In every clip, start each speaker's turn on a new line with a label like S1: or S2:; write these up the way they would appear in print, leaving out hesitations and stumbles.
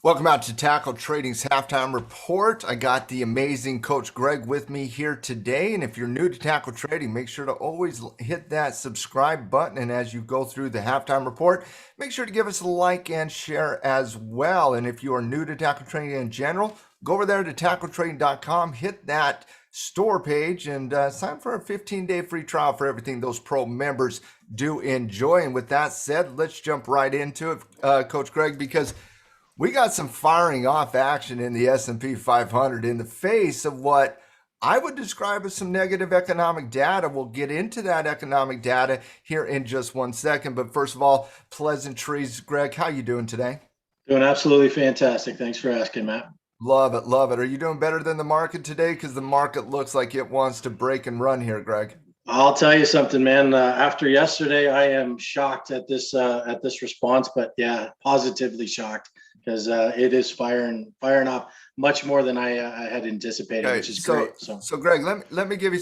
S1: Welcome out to Tackle Trading's halftime report. I got the amazing Coach Greg with me here today. And if you're new to Tackle Trading, make sure to always hit that subscribe button. And as you go through the halftime report, make sure to give us a like and share as well. And if you are new to Tackle Trading in general, go over there to tackletrading.com, hit that store page, and sign for a 15-day free trial for everything those pro members do enjoy. And with that said, let's jump right into it, Coach Greg, because we got some firing off action in the S&P 500 in the face of what I would describe as some negative economic data. We'll get into that economic data here in just one second. But first of all, pleasantries. Greg, how you doing today?
S2: Doing absolutely fantastic. Thanks for asking, Matt.
S1: Love it, love it. Are you doing better than the market today? Because the market looks like it wants to break and run here, Greg.
S2: I'll tell you something, man. After yesterday, I am shocked at this response, but yeah, positively shocked because it is firing off much more than I had anticipated,
S1: Okay,
S2: which is great.
S1: So Greg, let me give you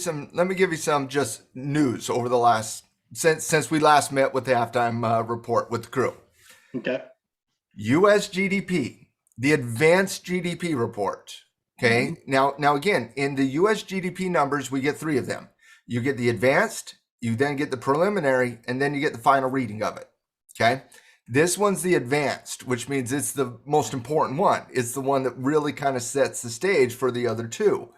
S1: some just news over the last since we last met with the halftime report with the crew.
S2: Okay.
S1: U.S. GDP, the advanced GDP report. Okay. Now again, in the U.S. GDP numbers, we get three of them. You get the advanced, you then get the preliminary, and then you get the final reading of it. Okay. This one's the advanced, which means it's the most important one. It's the one that really kind of sets the stage for the other two.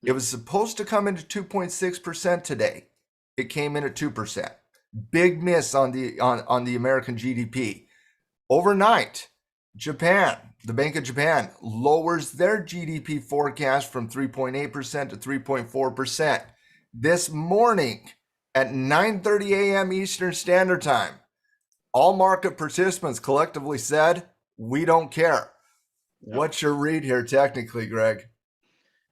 S1: It was supposed to come into 2.6% today. It came in at 2%. Big miss on the American GDP. Overnight, Japan, the Bank of Japan, lowers their GDP forecast from 3.8% to 3.4%. This morning at 9:30 a.m. Eastern Standard Time, all market participants collectively said, we don't care. Yep. What's your read here technically, Greg?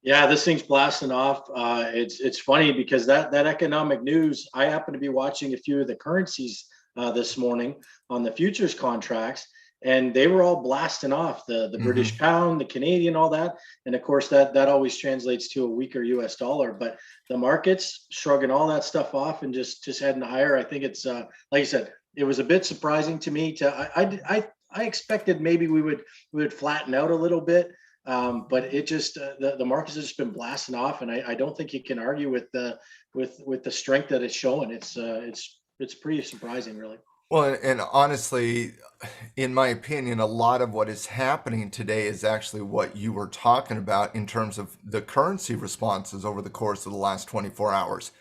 S2: Yeah, this thing's blasting off. It's funny because that economic news, I happen to be watching a few of the currencies this morning on the futures contracts, and they were all blasting off the British pound, the Canadian, all that. And of course, that always translates to a weaker US dollar. But the market's shrugging all that stuff off and just heading higher. I think it's like you said, it was a bit surprising to me. I expected maybe we would flatten out a little bit, but it just the markets has just been blasting off, and I don't think you can argue with the strength that it's showing. It's pretty surprising, really.
S1: Well, and honestly, in my opinion, a lot of what is happening today is actually what you were talking about in terms of the currency responses over the course of the last 24 hours.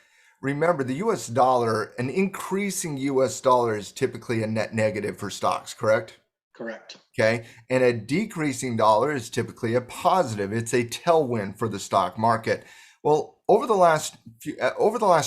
S1: Remember, the US dollar, an increasing US dollar is typically a net negative for stocks, correct?
S2: Correct.
S1: Okay. And a decreasing dollar is typically a positive. It's a tailwind for the stock market. Well, over the last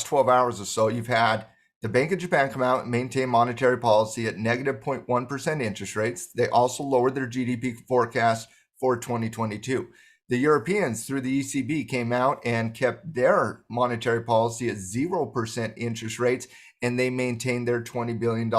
S1: 12 hours or so, you've had the Bank of Japan come out and maintain monetary policy at negative 0.1% interest rates. They also lowered their GDP forecast for 2022. The Europeans, through the ECB, came out and kept their monetary policy at 0% interest rates, and they maintained their $20 billion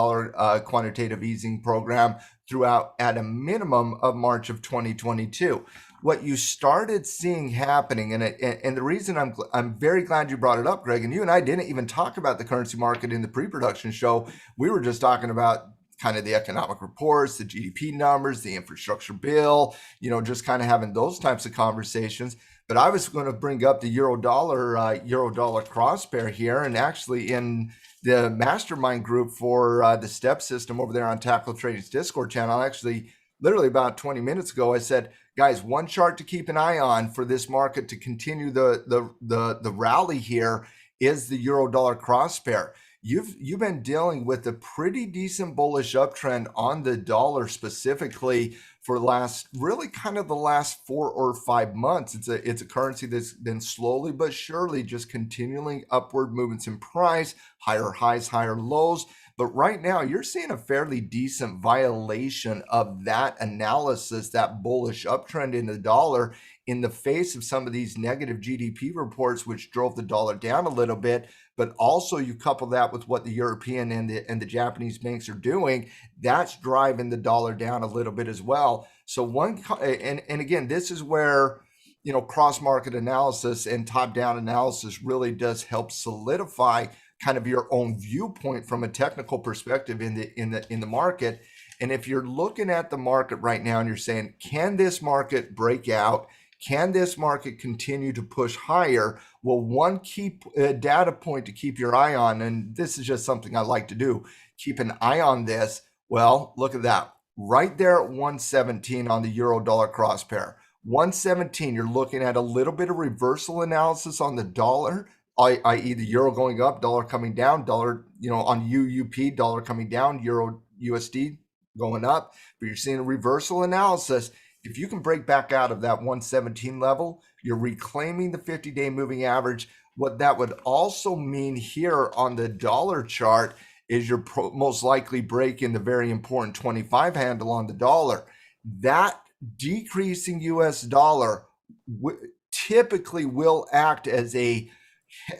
S1: quantitative easing program throughout at a minimum of March of 2022. What you started seeing happening, and the reason I'm very glad you brought it up, Greg, and you and I didn't even talk about the currency market in the pre-production show. We were just talking about kind of the economic reports, the GDP numbers, the infrastructure bill, just kind of having those types of conversations. But I was going to bring up the euro dollar cross pair here, and actually in the mastermind group for the STEP system over there on Tackle Trading's Discord channel, actually literally about 20 minutes ago, I said, guys, one chart to keep an eye on for this market to continue the rally here is the euro dollar cross pair. You've been dealing with a pretty decent bullish uptrend on the dollar specifically for the last 4 or 5 months. It's a currency that's been slowly but surely just continuing upward movements in price, higher highs, higher lows. But right now, you're seeing a fairly decent violation of that analysis, that bullish uptrend in the dollar, in the face of some of these negative GDP reports, which drove the dollar down a little bit. But also, you couple that with what the European and the Japanese banks are doing, that's driving the dollar down a little bit as well. So again, this is where cross-market analysis and top-down analysis really does help solidify kind of your own viewpoint from a technical perspective in the market. And if you're looking at the market right now and you're saying, can this market break out? Can this market continue to push higher? Well, one key data point to keep your eye on, and this is just something I like to do, keep an eye on this. Well, look at that. Right there at 117 on the euro dollar cross pair. 117, you're looking at a little bit of reversal analysis on the dollar, i.e. the euro going up, dollar coming down, dollar, on UUP, dollar coming down, euro USD going up. But you're seeing a reversal analysis. If you can break back out of that 117 level, you're reclaiming the 50-day moving average. What that would also mean here on the dollar chart is you're most likely breaking the very important 25 handle on the dollar. That decreasing US dollar typically will act as a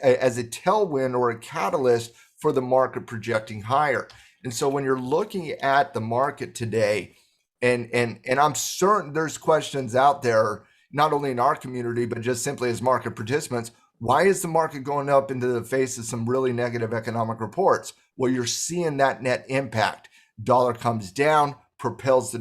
S1: tailwind or a catalyst for the market projecting higher. And so when you're looking at the market today, and I'm certain there's questions out there, not only in our community, but just simply as market participants, why is the market going up into the face of some really negative economic reports? Well, you're seeing that net impact. Dollar comes down, propels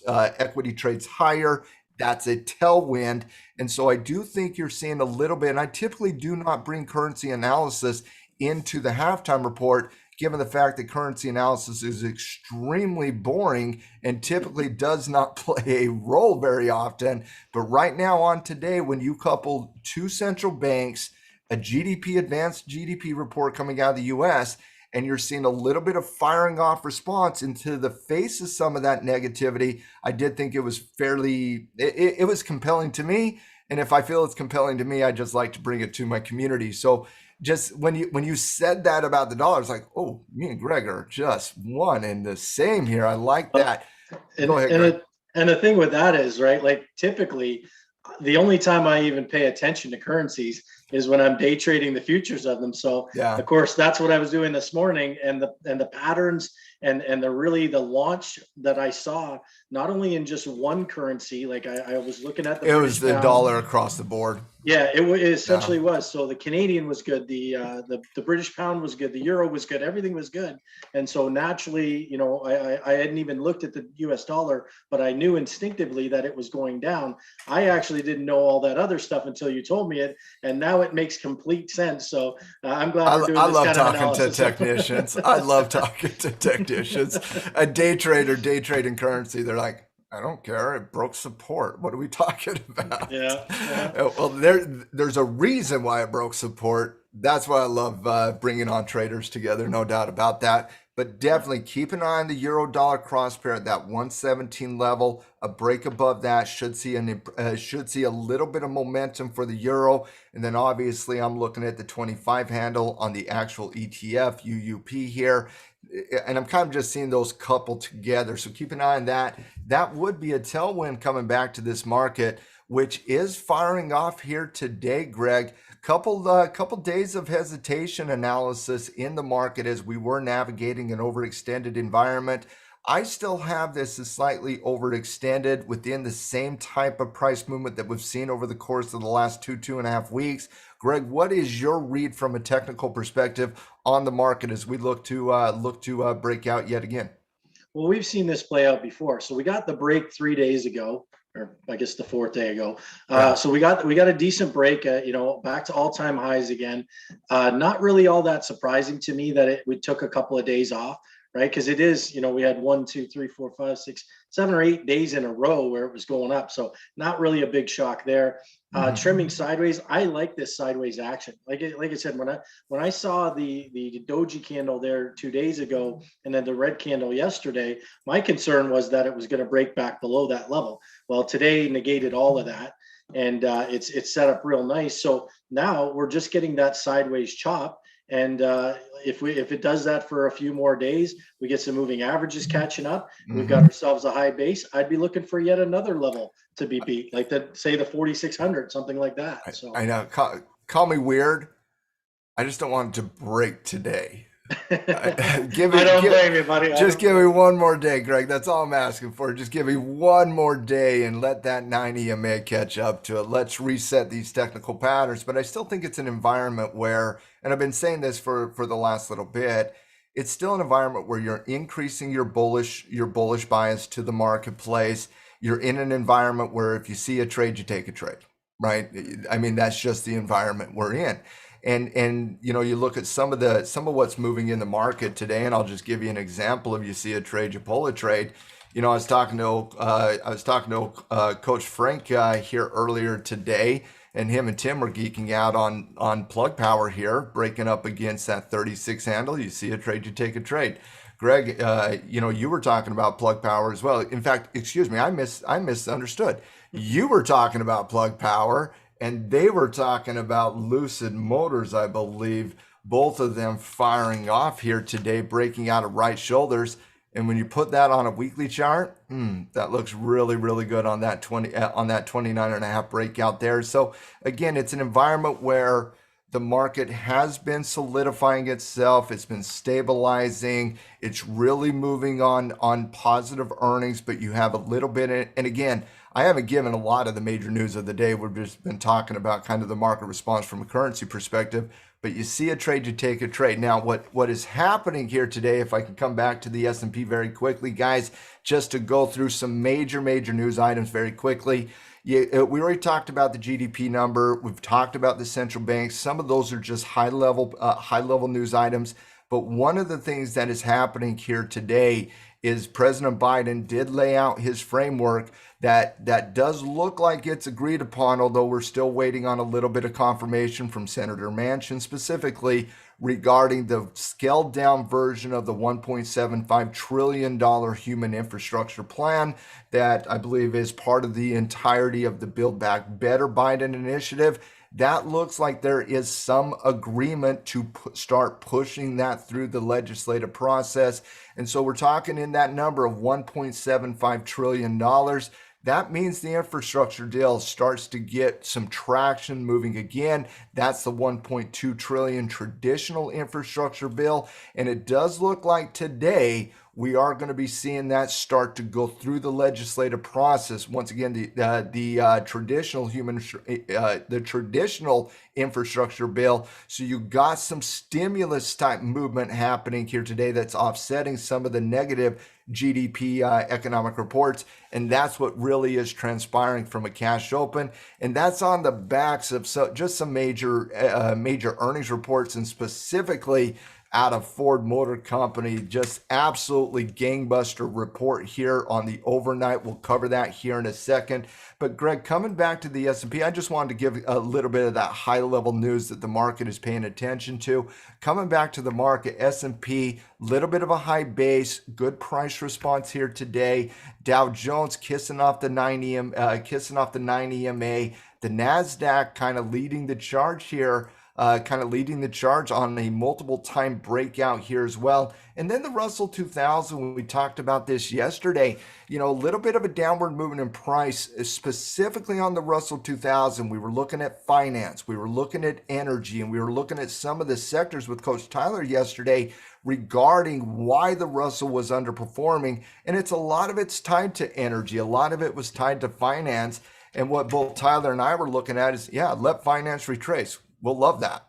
S1: equity trades higher. That's a tailwind. And so I do think you're seeing a little bit, and I typically do not bring currency analysis into the halftime report, given the fact that currency analysis is extremely boring and typically does not play a role very often. But right now on today, when you couple two central banks, a advanced GDP report coming out of the US, and you're seeing a little bit of firing off response into the face of some of that negativity, I did think it was it was compelling to me. And if I feel it's compelling to me, I just like to bring it to my community. So just when you said that about the dollar, it's like, oh, me and Greg are just one and the same here. I like that. Go ahead, Greg.
S2: And the thing with that is, right, like typically the only time I even pay attention to currencies is when I'm day trading the futures of them. So
S1: Yeah.
S2: of course that's what I was doing this morning, and the patterns and the launch that I saw, not only in just one currency, like I was looking at
S1: it was the
S2: pound.
S1: dollar across the board.
S2: Yeah, it essentially was. So the Canadian was good, the British pound was good, the euro was good, everything was good. And so naturally, I hadn't even looked at the US dollar, but I knew instinctively that it was going down. I actually didn't know all that other stuff until you told me it, and now it makes complete sense. So I'm glad we're doing this kind of analysis.
S1: I love talking to technicians. I love talking to technicians. A day trading currency, they're like, I don't care. It broke support. What are we talking about?
S2: Yeah.
S1: Well, there's a reason why it broke support. That's why I love bringing on traders together. No doubt about that. But definitely keep an eye on the euro dollar cross pair at that 117 level. A break above that should see a little bit of momentum for the euro. And then obviously I'm looking at the 25 handle on the actual ETF UUP here. And I'm kind of just seeing those coupled together. So keep an eye on that. That would be a tailwind coming back to this market, which is firing off here today, Greg. Couple days of hesitation analysis in the market as we were navigating an overextended environment. I still have this as slightly overextended within the same type of price movement that we've seen over the course of the last two and a half weeks. Greg, what is your read from a technical perspective on the market as we look to break out yet again?
S2: Well, we've seen this play out before. So we got the break 3 days ago, or I guess the fourth day ago. So we got a decent break, back to all-time highs again. Not really all that surprising to me that we took a couple of days off, right? Because it is, we had 1, 2, 3, 4, 5, 6, 7 or 8 days in a row where it was going up. So not really a big shock there. Trimming sideways. I like this sideways action. Like I said, when I saw the doji candle there 2 days ago, and then the red candle yesterday, my concern was that it was going to break back below that level. Well, today negated all of that, and it's set up real nice. So now we're just getting that sideways chop. And if it does that for a few more days, we get some moving averages catching up. We've got ourselves a high base. I'd be looking for yet another level to be beat, like say the 4,600, something like that. So
S1: I know. Call me weird. I just don't want it to break today.
S2: I don't blame you, buddy.
S1: Just give me one more day, Greg. That's all I'm asking for. Just give me one more day and let that 90 EMA catch up to it. Let's reset these technical patterns. But I still think it's an environment where, and I've been saying this for the last little bit, it's still an environment where you're increasing your bullish bias to the marketplace. You're in an environment where if you see a trade, you take a trade, right? I mean, that's just the environment we're in. And you look at some of what's moving in the market today, and I'll just give you an example. If you see a trade, you pull a trade. I was talking to Coach Frank here earlier today, and him and Tim were geeking out on plug power here, breaking up against that 36 handle. You see a trade, you take a trade. Greg, you were talking about plug power as well. In fact, excuse me, I misunderstood. You were talking about plug power, and they were talking about Lucid Motors, I believe. Both of them firing off here today, breaking out of right shoulders. And when you put that on a weekly chart, that looks really, really good on that 29.5 breakout there. So again, it's an environment where the market has been solidifying itself. It's been stabilizing. It's really moving on positive earnings, but you have a little bit. And again, I haven't given a lot of the major news of the day. We've just been talking about kind of the market response from a currency perspective. But you see a trade, you take a trade. Now, what is happening here today, if I can come back to the S&P very quickly, guys, just to go through some major news items very quickly. We already talked about the GDP number. We've talked about the central banks. Some of those are just high level news items. But one of the things that is happening here today is President Biden did lay out his framework that does look like it's agreed upon, although we're still waiting on a little bit of confirmation from Senator Manchin specifically regarding the scaled down version of the $1.75 trillion human infrastructure plan that I believe is part of the entirety of the Build Back Better Biden initiative. That looks like there is some agreement to start pushing that through the legislative process. And so we're talking in that number of $1.75 trillion. That means the infrastructure deal starts to get some traction moving again. That's the 1.2 trillion traditional infrastructure bill. And it does look like today we are going to be seeing that start to go through the legislative process. Once again, the traditional infrastructure bill. So you got some stimulus type movement happening here today that's offsetting some of the negative GDP economic reports, and that's what really is transpiring from a cash open, and that's on the backs of just some major earnings reports, and specifically out of Ford Motor Company. Just absolutely gangbuster report here on the overnight. We'll cover that here in a second. But Greg, coming back to the S&P, I just wanted to give a little bit of that high level news that the market is paying attention to. Coming back to the market, S&P, little bit of a high base, good price response here today. Dow Jones kissing off the 9 EMA. The NASDAQ kind of leading the charge here. On a multiple time breakout here as well. And then the Russell 2000, when we talked about this yesterday, a little bit of a downward movement in price, specifically on the Russell 2000. We were looking at finance, we were looking at energy, and we were looking at some of the sectors with Coach Tyler yesterday regarding why the Russell was underperforming. And a lot of it's tied to energy. A lot of it was tied to finance. And what both Tyler and I were looking at is, let finance retrace. We'll love that.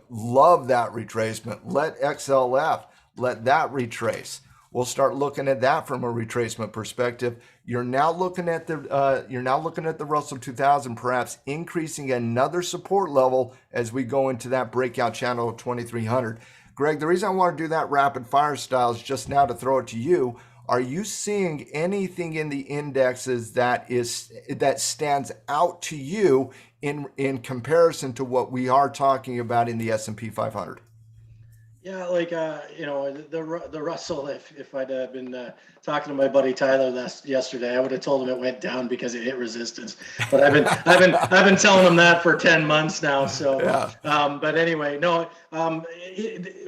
S1: Love that retracement. Let XLF, let that retrace. We'll start looking at that from a retracement perspective. You're now looking at the Russell 2000 perhaps increasing another support level as we go into that breakout channel of 2300. Greg, the reason I want to do that rapid fire style is just now to throw it to you. Are you seeing anything in the indexes that stands out to you in comparison to what we are talking about in the S&P 500?
S2: Yeah, the Russell. If I'd been talking to my buddy Tyler yesterday, I would have told him it went down because it hit resistance. But I've been telling him that for 10 months now. So, yeah. But anyway, no.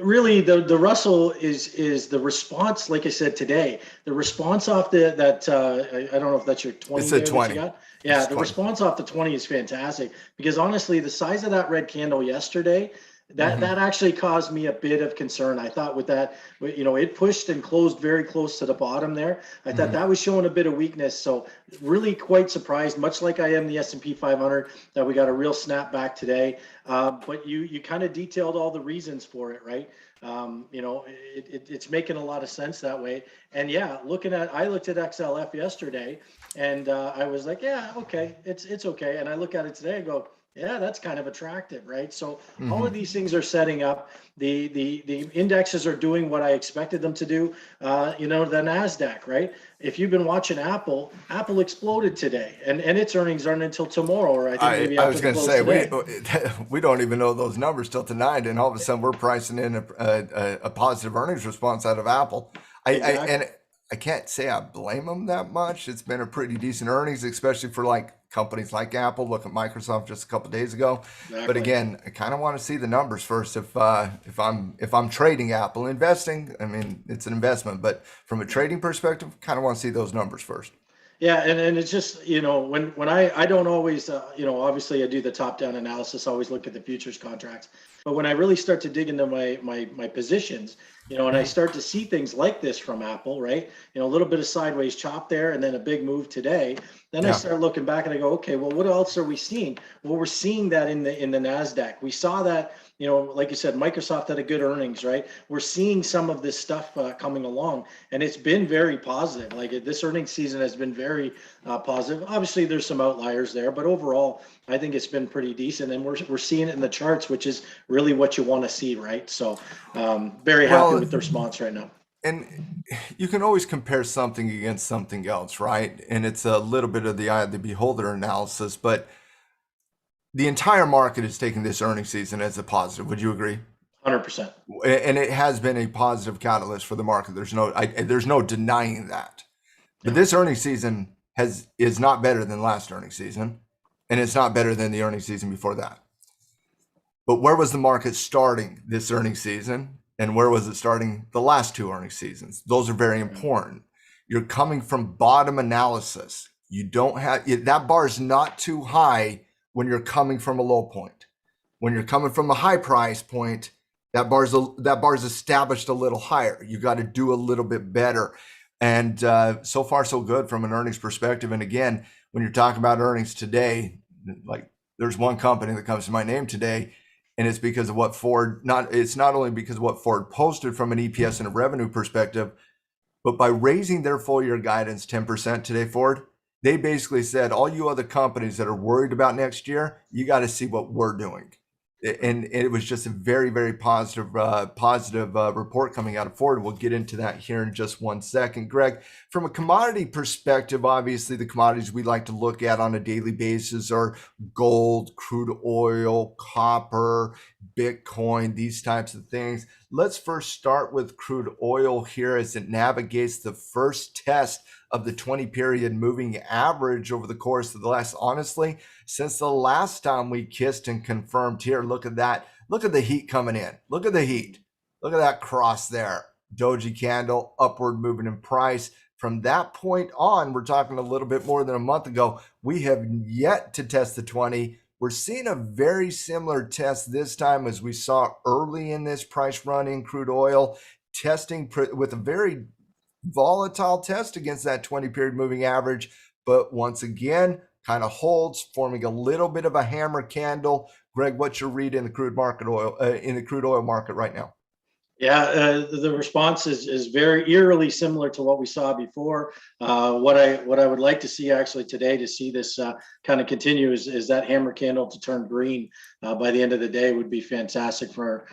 S2: Really, the Russell is the response. Like I said today, the response off that I don't know if that's your 20.
S1: It's a 20.
S2: Yeah, it's the 20. Response off the 20 is fantastic because honestly, the size of that red candle yesterday. That actually caused me a bit of concern. I thought with that, it pushed and closed very close to the bottom there. I thought that was showing a bit of weakness. So really quite surprised, much like I am the S&P 500, that we got a real snapback today. But you kind of detailed all the reasons for it, right? It's making a lot of sense that way. And yeah, I looked at XLF yesterday, and I was like, yeah, okay, it's okay. And I look at it today and go, yeah, that's kind of attractive, right? So all of these things are setting up. The indexes are doing what I expected them to do. The NASDAQ, right? If you've been watching Apple exploded today, and its earnings aren't until tomorrow, or I think maybe
S1: I
S2: after
S1: was
S2: the
S1: going to
S2: close
S1: say
S2: today.
S1: we don't even know those numbers till tonight, and all of a sudden we're pricing in a positive earnings response out of Apple.
S2: Exactly.
S1: I can't say I blame them that much. It's been a pretty decent earnings, especially for like companies like Apple. Look at Microsoft just a couple of days ago. But
S2: Exactly.
S1: again, I kind of want to see the numbers first. If I'm trading Apple, investing, I mean it's an investment, but from a trading perspective, kind of want to see those numbers first.
S2: Yeah, and it's just, when I don't always, obviously I do the top down analysis, always look at the futures contracts, but when I really start to dig into my positions, and I start to see things like this from Apple, right? A little bit of sideways chop there and then a big move today, then I
S1: Yeah.
S2: start looking back and I go, okay, well, what else are we seeing? Well, we're seeing that in the NASDAQ. We saw that, like you said, Microsoft had a good earnings, right? We're seeing some of this stuff coming along, and it's been very positive. Like this earnings season has been very positive. Obviously, there's some outliers there, but overall, I think it's been pretty decent, and we're seeing it in the charts, which is really what you want to see, right? So, very happy
S1: Well,
S2: with the response right now.
S1: and you can always compare something against something else, right? And it's a little bit of the eye of the beholder analysis, but the entire market is taking this earnings season as a positive. Would you agree?
S2: 100%.
S1: And it has been a positive catalyst for the market. There's no denying that. But
S2: Yeah.
S1: this earnings season is not better than last earnings season, and it's not better than the earnings season before that. But where was the market starting this earnings season, and where was it starting the last two earnings seasons? Those are very
S2: Yeah.
S1: important. You're coming from bottom analysis. You don't have that bar is not too high when you're coming from a low point. When you're coming from a high price point, that bar's established a little higher. You got to do a little bit better. And so far, so good from an earnings perspective. And again, when you're talking about earnings today, like there's one company that comes to my name today, and it's because of what Ford. It's not only because of what Ford posted from an EPS and a revenue perspective, but by raising their full year guidance 10% today, Ford, they basically said, all you other companies that are worried about next year, you got to see what we're doing. And it was just a very, very positive report coming out of Ford. We'll get into that here in just one second. Greg, from a commodity perspective, obviously the commodities we like to look at on a daily basis are gold, crude oil, copper, Bitcoin, these types of things. Let's first start with crude oil here as it navigates the first test of the 20-period moving average over the course of the last, honestly, since the last time we kissed and confirmed here. Look at that. Look at the heat coming in. Look at the heat. Look at that cross there. Doji candle, upward moving in price. From that point on, we're talking a little bit more than a month ago, we have yet to test the 20. We're seeing a very similar test this time as we saw early in this price run in crude oil, testing with a very volatile test against that 20-period moving average. But once again, kind of holds, forming a little bit of a hammer candle. Greg, what's your read in the crude oil market right now?
S2: Yeah, the response is very eerily similar to what we saw before. What I would like to see actually today to see this kind of continue is that hammer candle to turn green by the end of the day would be fantastic for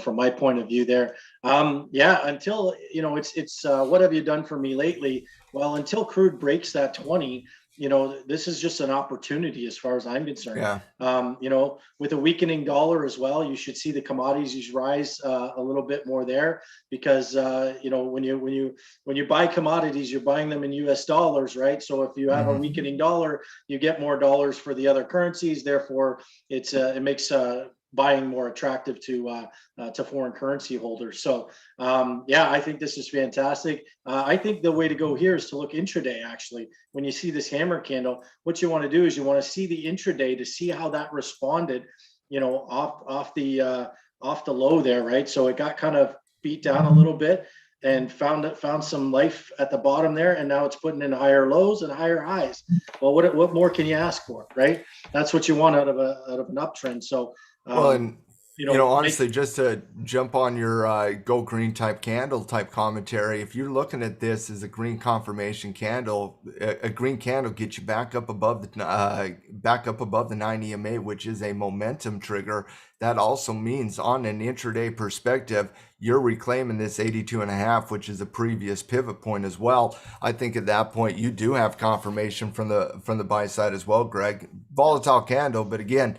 S2: from my point of view there. Yeah, until it's what have you done for me lately? Well, until crude breaks that 20. This is just an opportunity as far as I'm concerned.
S1: Yeah.
S2: With a weakening dollar as well, you should see the commodities rise a little bit more there because when you buy commodities, you're buying them in US dollars, right? So if you have a weakening dollar, you get more dollars for the other currencies. Therefore, it makes buying more attractive to foreign currency holders. So yeah, I think this is fantastic. I think the way to go here is to look intraday. Actually, when you see this hammer candle, what you want to do is you want to see the intraday to see how that responded off the low there, right? So it got kind of beat down a little bit and found some life at the bottom there, and now it's putting in higher lows and higher highs. Well, what more can you ask for, right? That's what you want out of an uptrend. So
S1: Well, and
S2: make
S1: honestly, just to jump on your go green type candle type commentary, if you're looking at this as a green confirmation candle, a green candle gets you back up above the 9 EMA, which is a momentum trigger. That also means on an intraday perspective, you're reclaiming this 82.5, which is a previous pivot point as well. I think at that point you do have confirmation from the buy side as well, Greg. Volatile candle, but again,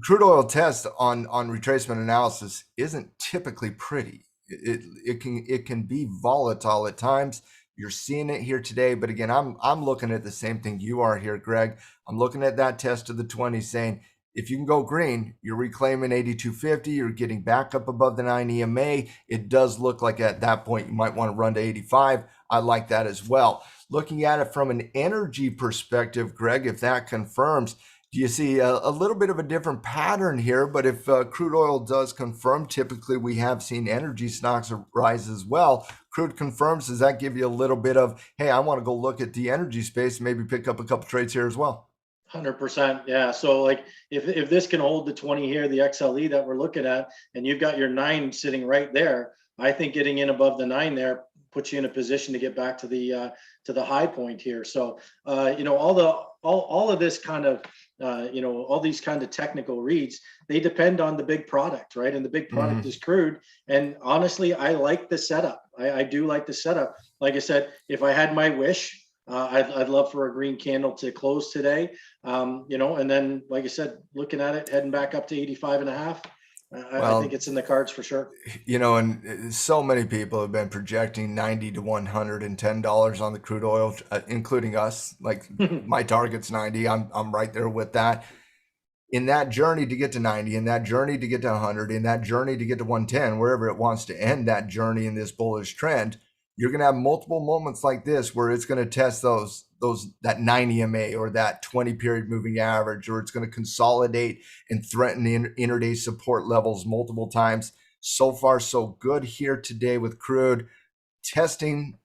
S1: crude oil test on retracement analysis isn't typically pretty. It can be volatile at times. You're seeing it here today, but again, I'm looking at the same thing you are here, Greg. I'm looking at that test of the 20, saying if you can go green, you're reclaiming 82.50. You're getting back up above the 9 EMA. It does look like at that point you might want to run to 85. I like that as well. Looking at it from an energy perspective, Greg, if that confirms, do you see a little bit of a different pattern here? But if crude oil does confirm, typically we have seen energy stocks rise as well. Crude confirms, does that give you a little bit of, hey, I want to go look at the energy space, maybe pick up a couple trades here as well?
S2: 100%. Yeah. So like if this can hold the 20 here, the XLE that we're looking at, and you've got your 9 sitting right there, I think getting in above the 9 there puts you in a position to get back to the high point here. So all of this kind of all these kind of technical reads, they depend on the big product, right? And the big product is crude. And honestly, I like the setup. I do like the setup. Like I said, if I had my wish, I'd love for a green candle to close today. And then, like I said, looking at it, heading back up to 85.5. I think it's in the cards for sure.
S1: And so many people have been projecting $90 to $110 on the crude oil, including us. Like my target's 90. I'm right there with that. In that journey to get to 90, in that journey to get to 100, in that journey to get to 110, wherever it wants to end that journey in this bullish trend, you're going to have multiple moments like this where it's going to test that 9 EMA or that 20 period moving average, or it's going to consolidate and threaten the intraday support levels multiple times. So far, so good here today with crude testing,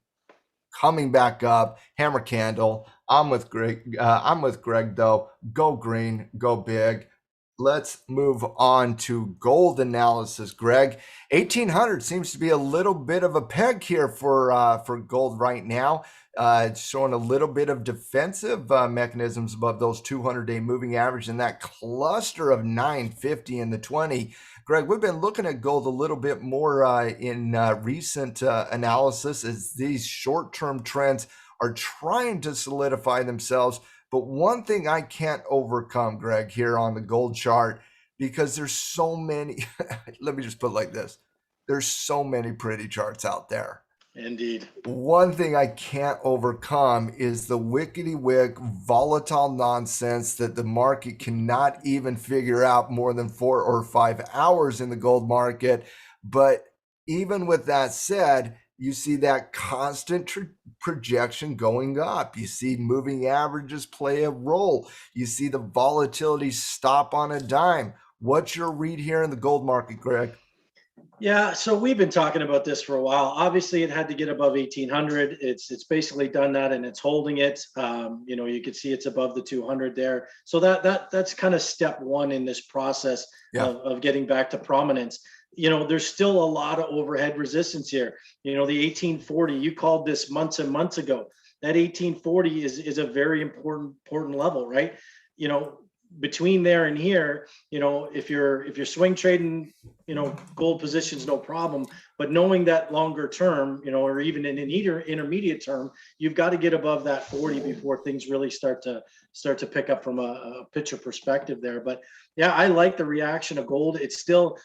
S1: coming back up, hammer candle. I'm with Greg. Though. Go green, go big. Let's move on to gold analysis, Greg. 1800 seems to be a little bit of a peg here for gold right now. It's showing a little bit of defensive mechanisms above those 200-day moving average and that cluster of 950 in the 20. Greg, we've been looking at gold a little bit more in recent analysis as these short-term trends are trying to solidify themselves. But one thing I can't overcome, Greg, here on the gold chart, because there's so many, let me just put it like this. There's so many pretty charts out there.
S2: Indeed.
S1: One thing I can't overcome is the wickety-wick volatile nonsense that the market cannot even figure out more than 4 or 5 hours in the gold market. But even with that said, you see that constant projection going up. You see moving averages play a role. You see the volatility stop on a dime. What's your read here in the gold market, Greg?
S2: Yeah, so we've been talking about this for a while. Obviously, it had to get above 1800. It's basically done that, and it's holding it. You can see it's above the 200 there. So that's kind of step one in this process of getting back to prominence. There's still a lot of overhead resistance here. The 1840, you called this months and months ago. That 1840 is a very important level, right? Between there and here, if you're swing trading, gold positions, no problem. But knowing that longer term, or even in an intermediate term, you've got to get above that 40 before things really start to pick up from a picture perspective there. But yeah, I like the reaction of gold. It's still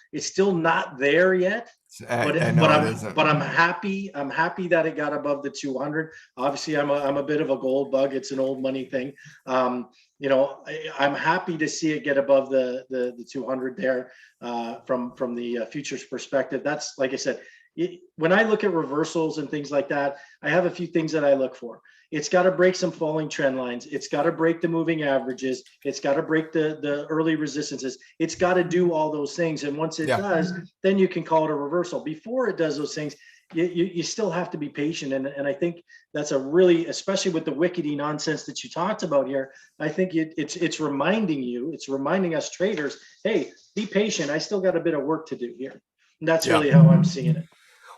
S2: not there yet. But I'm happy. I'm happy that it got above the 200. Obviously, I'm a bit of a gold bug. It's an old money thing. I'm happy to see it get above the 200 there from the futures perspective. That's, like I said, when I look at reversals and things like that, I have a few things that I look for. It's got to break some falling trend lines. It's got to break the moving averages. It's got to break the early resistances. It's got to do all those things. And once it does, then you can call it a reversal. Before it does those things, you still have to be patient. And I think that's a really, especially with the wickety nonsense that you talked about here, I think it's reminding us traders, hey, be patient. I still got a bit of work to do here. And that's really how I'm seeing it.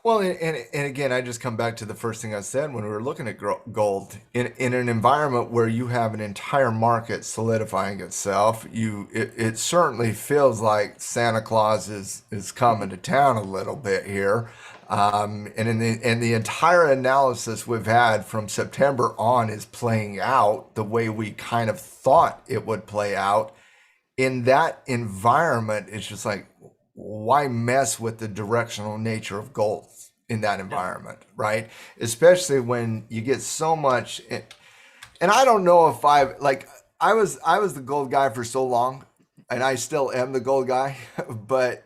S1: Well, and again, I just come back to the first thing I said when we were looking at gold in an environment where you have an entire market solidifying itself. It certainly feels like Santa Claus is coming to town a little bit here, and the entire analysis we've had from September on is playing out the way we kind of thought it would play out. In that environment, it's just like, why mess with the directional nature of gold in that environment, right? Especially when you get so much. And I don't know if I was the gold guy for so long, and I still am the gold guy, but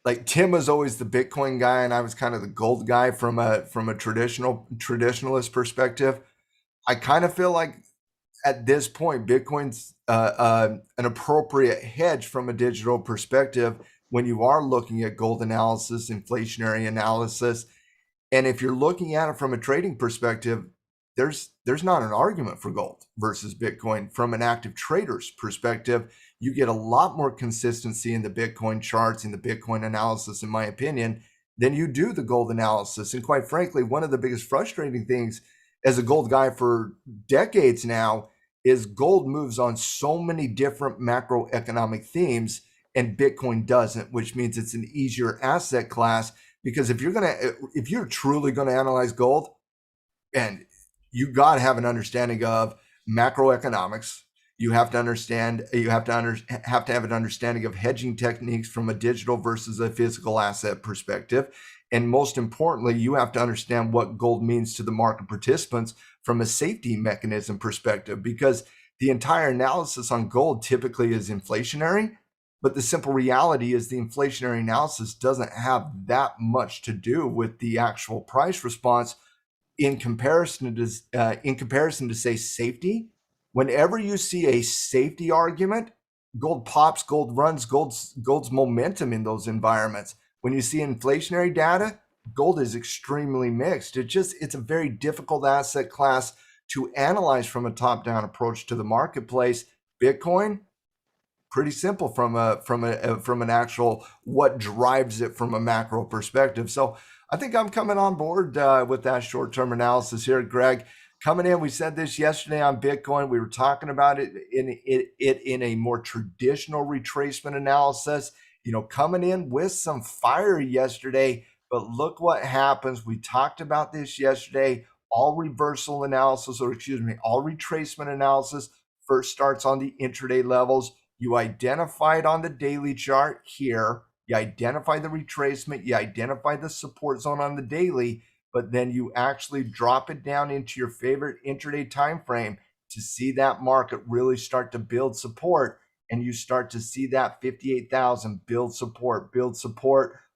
S1: like Tim was always the Bitcoin guy, and I was kind of the gold guy from a traditionalist perspective. I kind of feel like at this point, Bitcoin's an appropriate hedge from a digital perspective when you are looking at gold analysis, inflationary analysis. And if you're looking at it from a trading perspective, there's not an argument for gold versus Bitcoin. From an active trader's perspective, you get a lot more consistency in the Bitcoin charts, in the Bitcoin analysis, in my opinion, than you do the gold analysis. And quite frankly, one of the biggest frustrating things as a gold guy for decades now is gold moves on so many different macroeconomic themes and Bitcoin doesn't, which means it's an easier asset class. Because if you're truly gonna analyze gold, and you got to have an understanding of macroeconomics, you have to have an understanding of hedging techniques from a digital versus a physical asset perspective, and most importantly, you have to understand what gold means to the market participants from a safety mechanism perspective. Because the entire analysis on gold typically is inflationary. But the simple reality is the inflationary analysis doesn't have that much to do with the actual price response in comparison to say safety. Whenever you see a safety argument, gold pops, gold runs, gold's momentum in those environments. When you see inflationary data, gold is extremely mixed. It's a very difficult asset class to analyze from a top-down approach to the marketplace. Bitcoin, pretty simple from an actual what drives it from a macro perspective. So I think I'm coming on board with that short-term analysis here, Greg. Coming in, we said this yesterday on Bitcoin. We were talking about it in a more traditional retracement analysis. Coming in with some fire yesterday, but look what happens. We talked about this yesterday. All reversal analysis, all retracement analysis first starts on the intraday levels. You identify it on the daily chart here. You identify the retracement. You identify the support zone on the daily, but then you actually drop it down into your favorite intraday time frame to see that market really start to build support. And you start to see that 58,000 build support.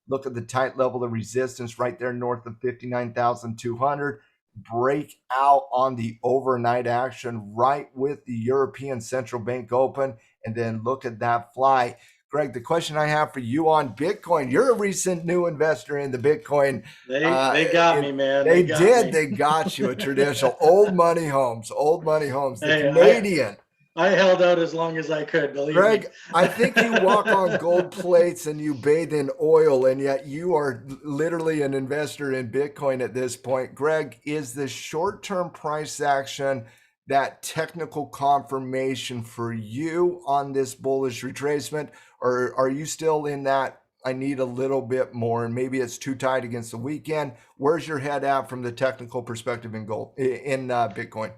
S1: Look at the tight level of resistance right there north of 59,200. Break out on the overnight action right with the European Central Bank open, and then look at that fly. Greg, the question I have for you on Bitcoin, you're a recent new investor in the Bitcoin.
S2: They got me, man.
S1: They got you. A traditional old money homes, the Canadian.
S2: I held out as long as I could, believe
S1: Greg,
S2: me.
S1: I think you walk on gold plates and you bathe in oil, and yet you are literally an investor in Bitcoin at this point. Greg, is the short-term price action that technical confirmation for you on this bullish retracement, or are you still in that I need a little bit more and maybe it's too tight against the weekend? Where's your head at from the technical perspective in Bitcoin?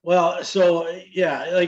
S2: Well, so yeah,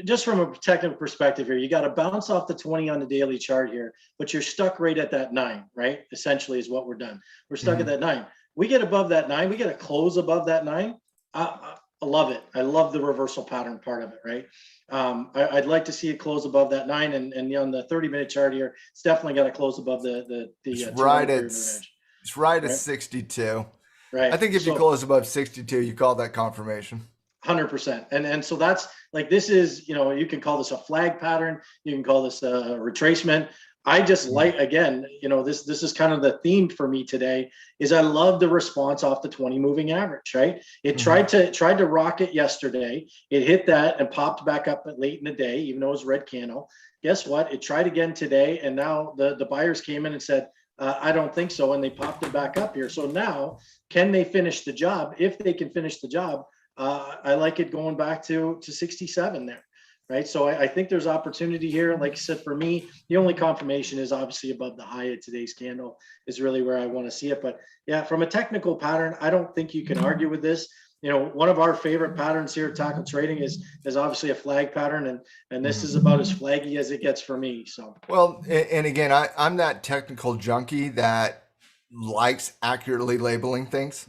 S2: just from a technical perspective here, you got to bounce off the 20 on the daily chart here, but you're stuck right at that 9, right? Essentially is what we're done. We're stuck at that 9. We get above that 9. We get a close above that 9. I love it. I love the reversal pattern part of it, right? I'd like to see it close above that 9, and on the 30-minute chart here, it's definitely got to close above the
S1: it's right at 62. I
S2: right?
S1: think if you
S2: So
S1: close above 62, you call that confirmation.
S2: 100%. And so that's like, this is, you can call this a flag pattern, you can call this a retracement. I just like, again, this is kind of the theme for me today, is I love the response off the 20 moving average, right? It tried to rocket yesterday. It hit that and popped back up late in the day, even though it was red candle. Guess what? It tried again today, and now the buyers came in and said, I don't think so, and they popped it back up here. So now, can they finish the job? If they can finish the job, I like it going back to 67 there, right? So I think there's opportunity here. Like I said, for me, the only confirmation is obviously above the high of today's candle is really where I want to see it. But yeah, from a technical pattern, I don't think you can argue with this. One of our favorite patterns here at Tackle Trading is obviously a flag pattern, and this is about as flaggy as it gets for me. So
S1: Well, and again, I'm that technical junkie that likes accurately labeling things,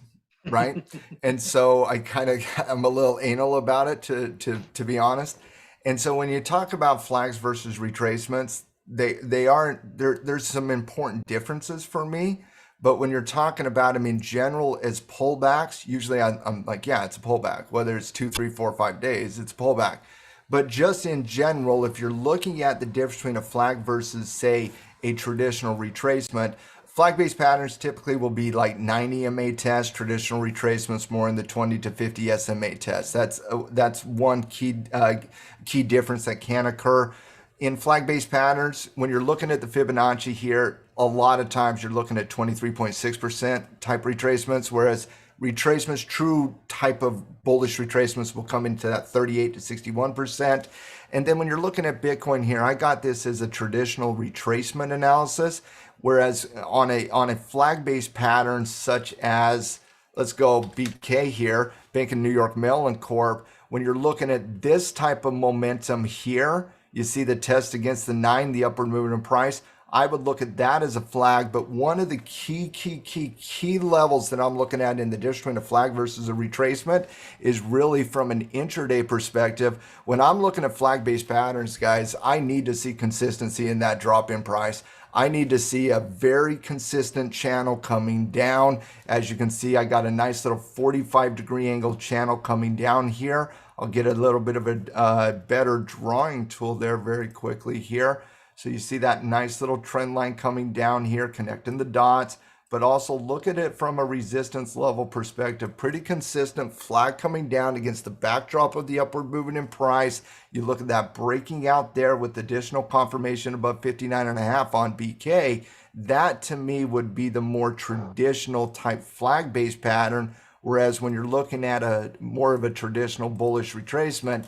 S1: right? And so I'm a little anal about it to be honest. And so when you talk about flags versus retracements, they aren't there. There's some important differences for me. But when you're talking about them in general as pullbacks, usually I'm like, yeah, it's a pullback. Whether it's 2, 3, 4, 5 days, it's a pullback. But just in general, if you're looking at the difference between a flag versus, say, a traditional retracement, flag-based patterns typically will be like 90 MA tests, traditional retracements more in the 20 to 50 SMA tests. That's one key difference that can occur. In flag-based patterns, when you're looking at the Fibonacci here, a lot of times you're looking at 23.6% type retracements, whereas retracements, true type of bullish retracements will come into that 38 to 61%. And then when you're looking at Bitcoin here, I got this as a traditional retracement analysis, whereas on a flag-based pattern such as, let's go BK here, Bank of New York Mellon Corp, when you're looking at this type of momentum here, you see the test against the 9, the upward movement in price. I would look at that as a flag, but one of the key levels that I'm looking at in the difference between a flag versus a retracement is really from an intraday perspective. When I'm looking at flag-based patterns, guys, I need to see consistency in that drop in price. I need to see a very consistent channel coming down. As you can see, I got a nice little 45-degree angle channel coming down here. I'll get a little bit of a better drawing tool there very quickly here. So you see that nice little trend line coming down here, connecting the dots, but also look at it from a resistance level perspective. Pretty consistent flag coming down against the backdrop of the upward movement in price. You look at that breaking out there with additional confirmation above 59.5 on BK. That to me would be the more traditional type flag-based pattern. Whereas when you're looking at a more of a traditional bullish retracement,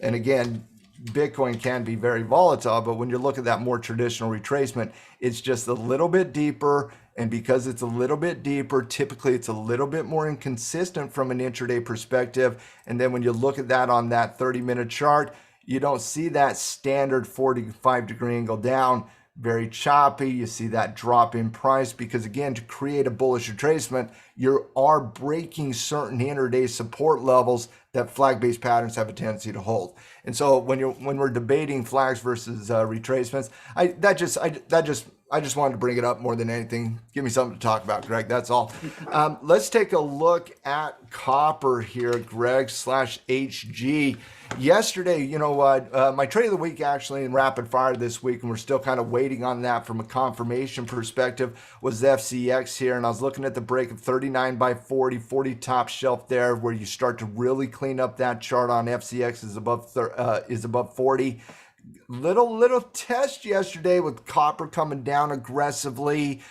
S1: and again, Bitcoin can be very volatile, but when you look at that more traditional retracement, it's just a little bit deeper. And because it's a little bit deeper, typically it's a little bit more inconsistent from an intraday perspective. And then when you look at that on that 30-minute chart, you don't see that standard 45-degree angle down. Very choppy. You see that drop in price because, again, to create a bullish retracement, you are breaking certain intraday support levels that flag-based patterns have a tendency to hold. And so when we're debating flags versus retracements, I just wanted to bring it up more than anything. Give me something to talk about, Greg. That's all. Let's take a look at copper here, Greg /HG. Yesterday, my trade of the week actually in rapid fire this week, and we're still kind of waiting on that from a confirmation perspective, was FCX here. And I was looking at the break of 39 by 40 top shelf there, where you start to really clean up that chart on FCX is above 40. Little test yesterday with copper coming down aggressively.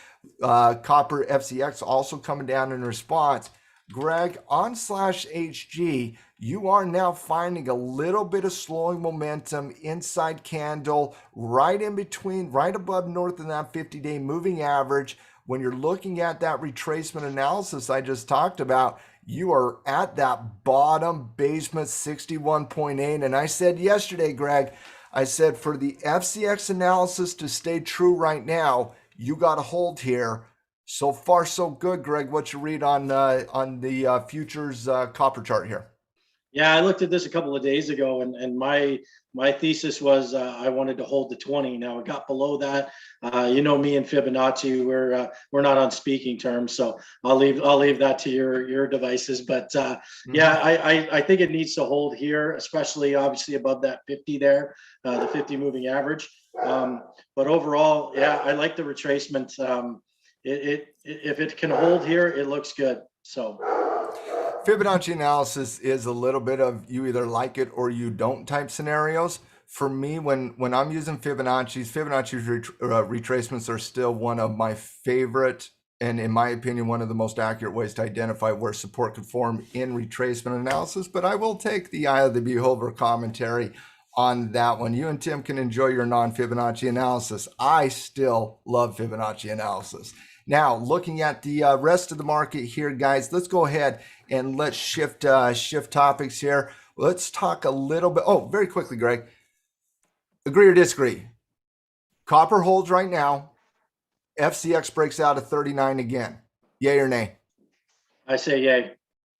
S1: Copper FCX also coming down in response. Greg, on /HG, you are now finding a little bit of slowing momentum inside candle, right in between, right above north of that 50-day moving average. When you're looking at that retracement analysis I just talked about, you are at that bottom basement 61.8. And I said yesterday, Greg, I said for the FCX analysis to stay true right now, you got to hold here. So far, so good, Greg. What's your read on the futures copper chart here?
S2: Yeah, I looked at this a couple of days ago, and my thesis was I wanted to hold the 20. Now it got below that. You know me and Fibonacci, we're not on speaking terms, so I'll leave that to your devices. But
S1: Mhm.
S2: yeah, I think it needs to hold here, especially obviously above that 50 there, the 50 moving average. But overall, yeah, I like the retracement. If it can hold here, it looks good. So.
S1: Fibonacci analysis is a little bit of you either like it or you don't type scenarios. For me, when I'm using Fibonacci's retracements are still one of my favorite, and in my opinion, one of the most accurate ways to identify where support could form in retracement analysis. But I will take the eye of the beholder commentary on that one. You and Tim can enjoy your non-Fibonacci analysis. I still love Fibonacci analysis. Now, looking at the rest of the market here, guys, let's go ahead and let's shift topics here. Let's talk a little bit. Oh, very quickly, Greg. Agree or disagree? Copper holds right now. FCX breaks out at 39 again. Yay or nay?
S2: I say yay.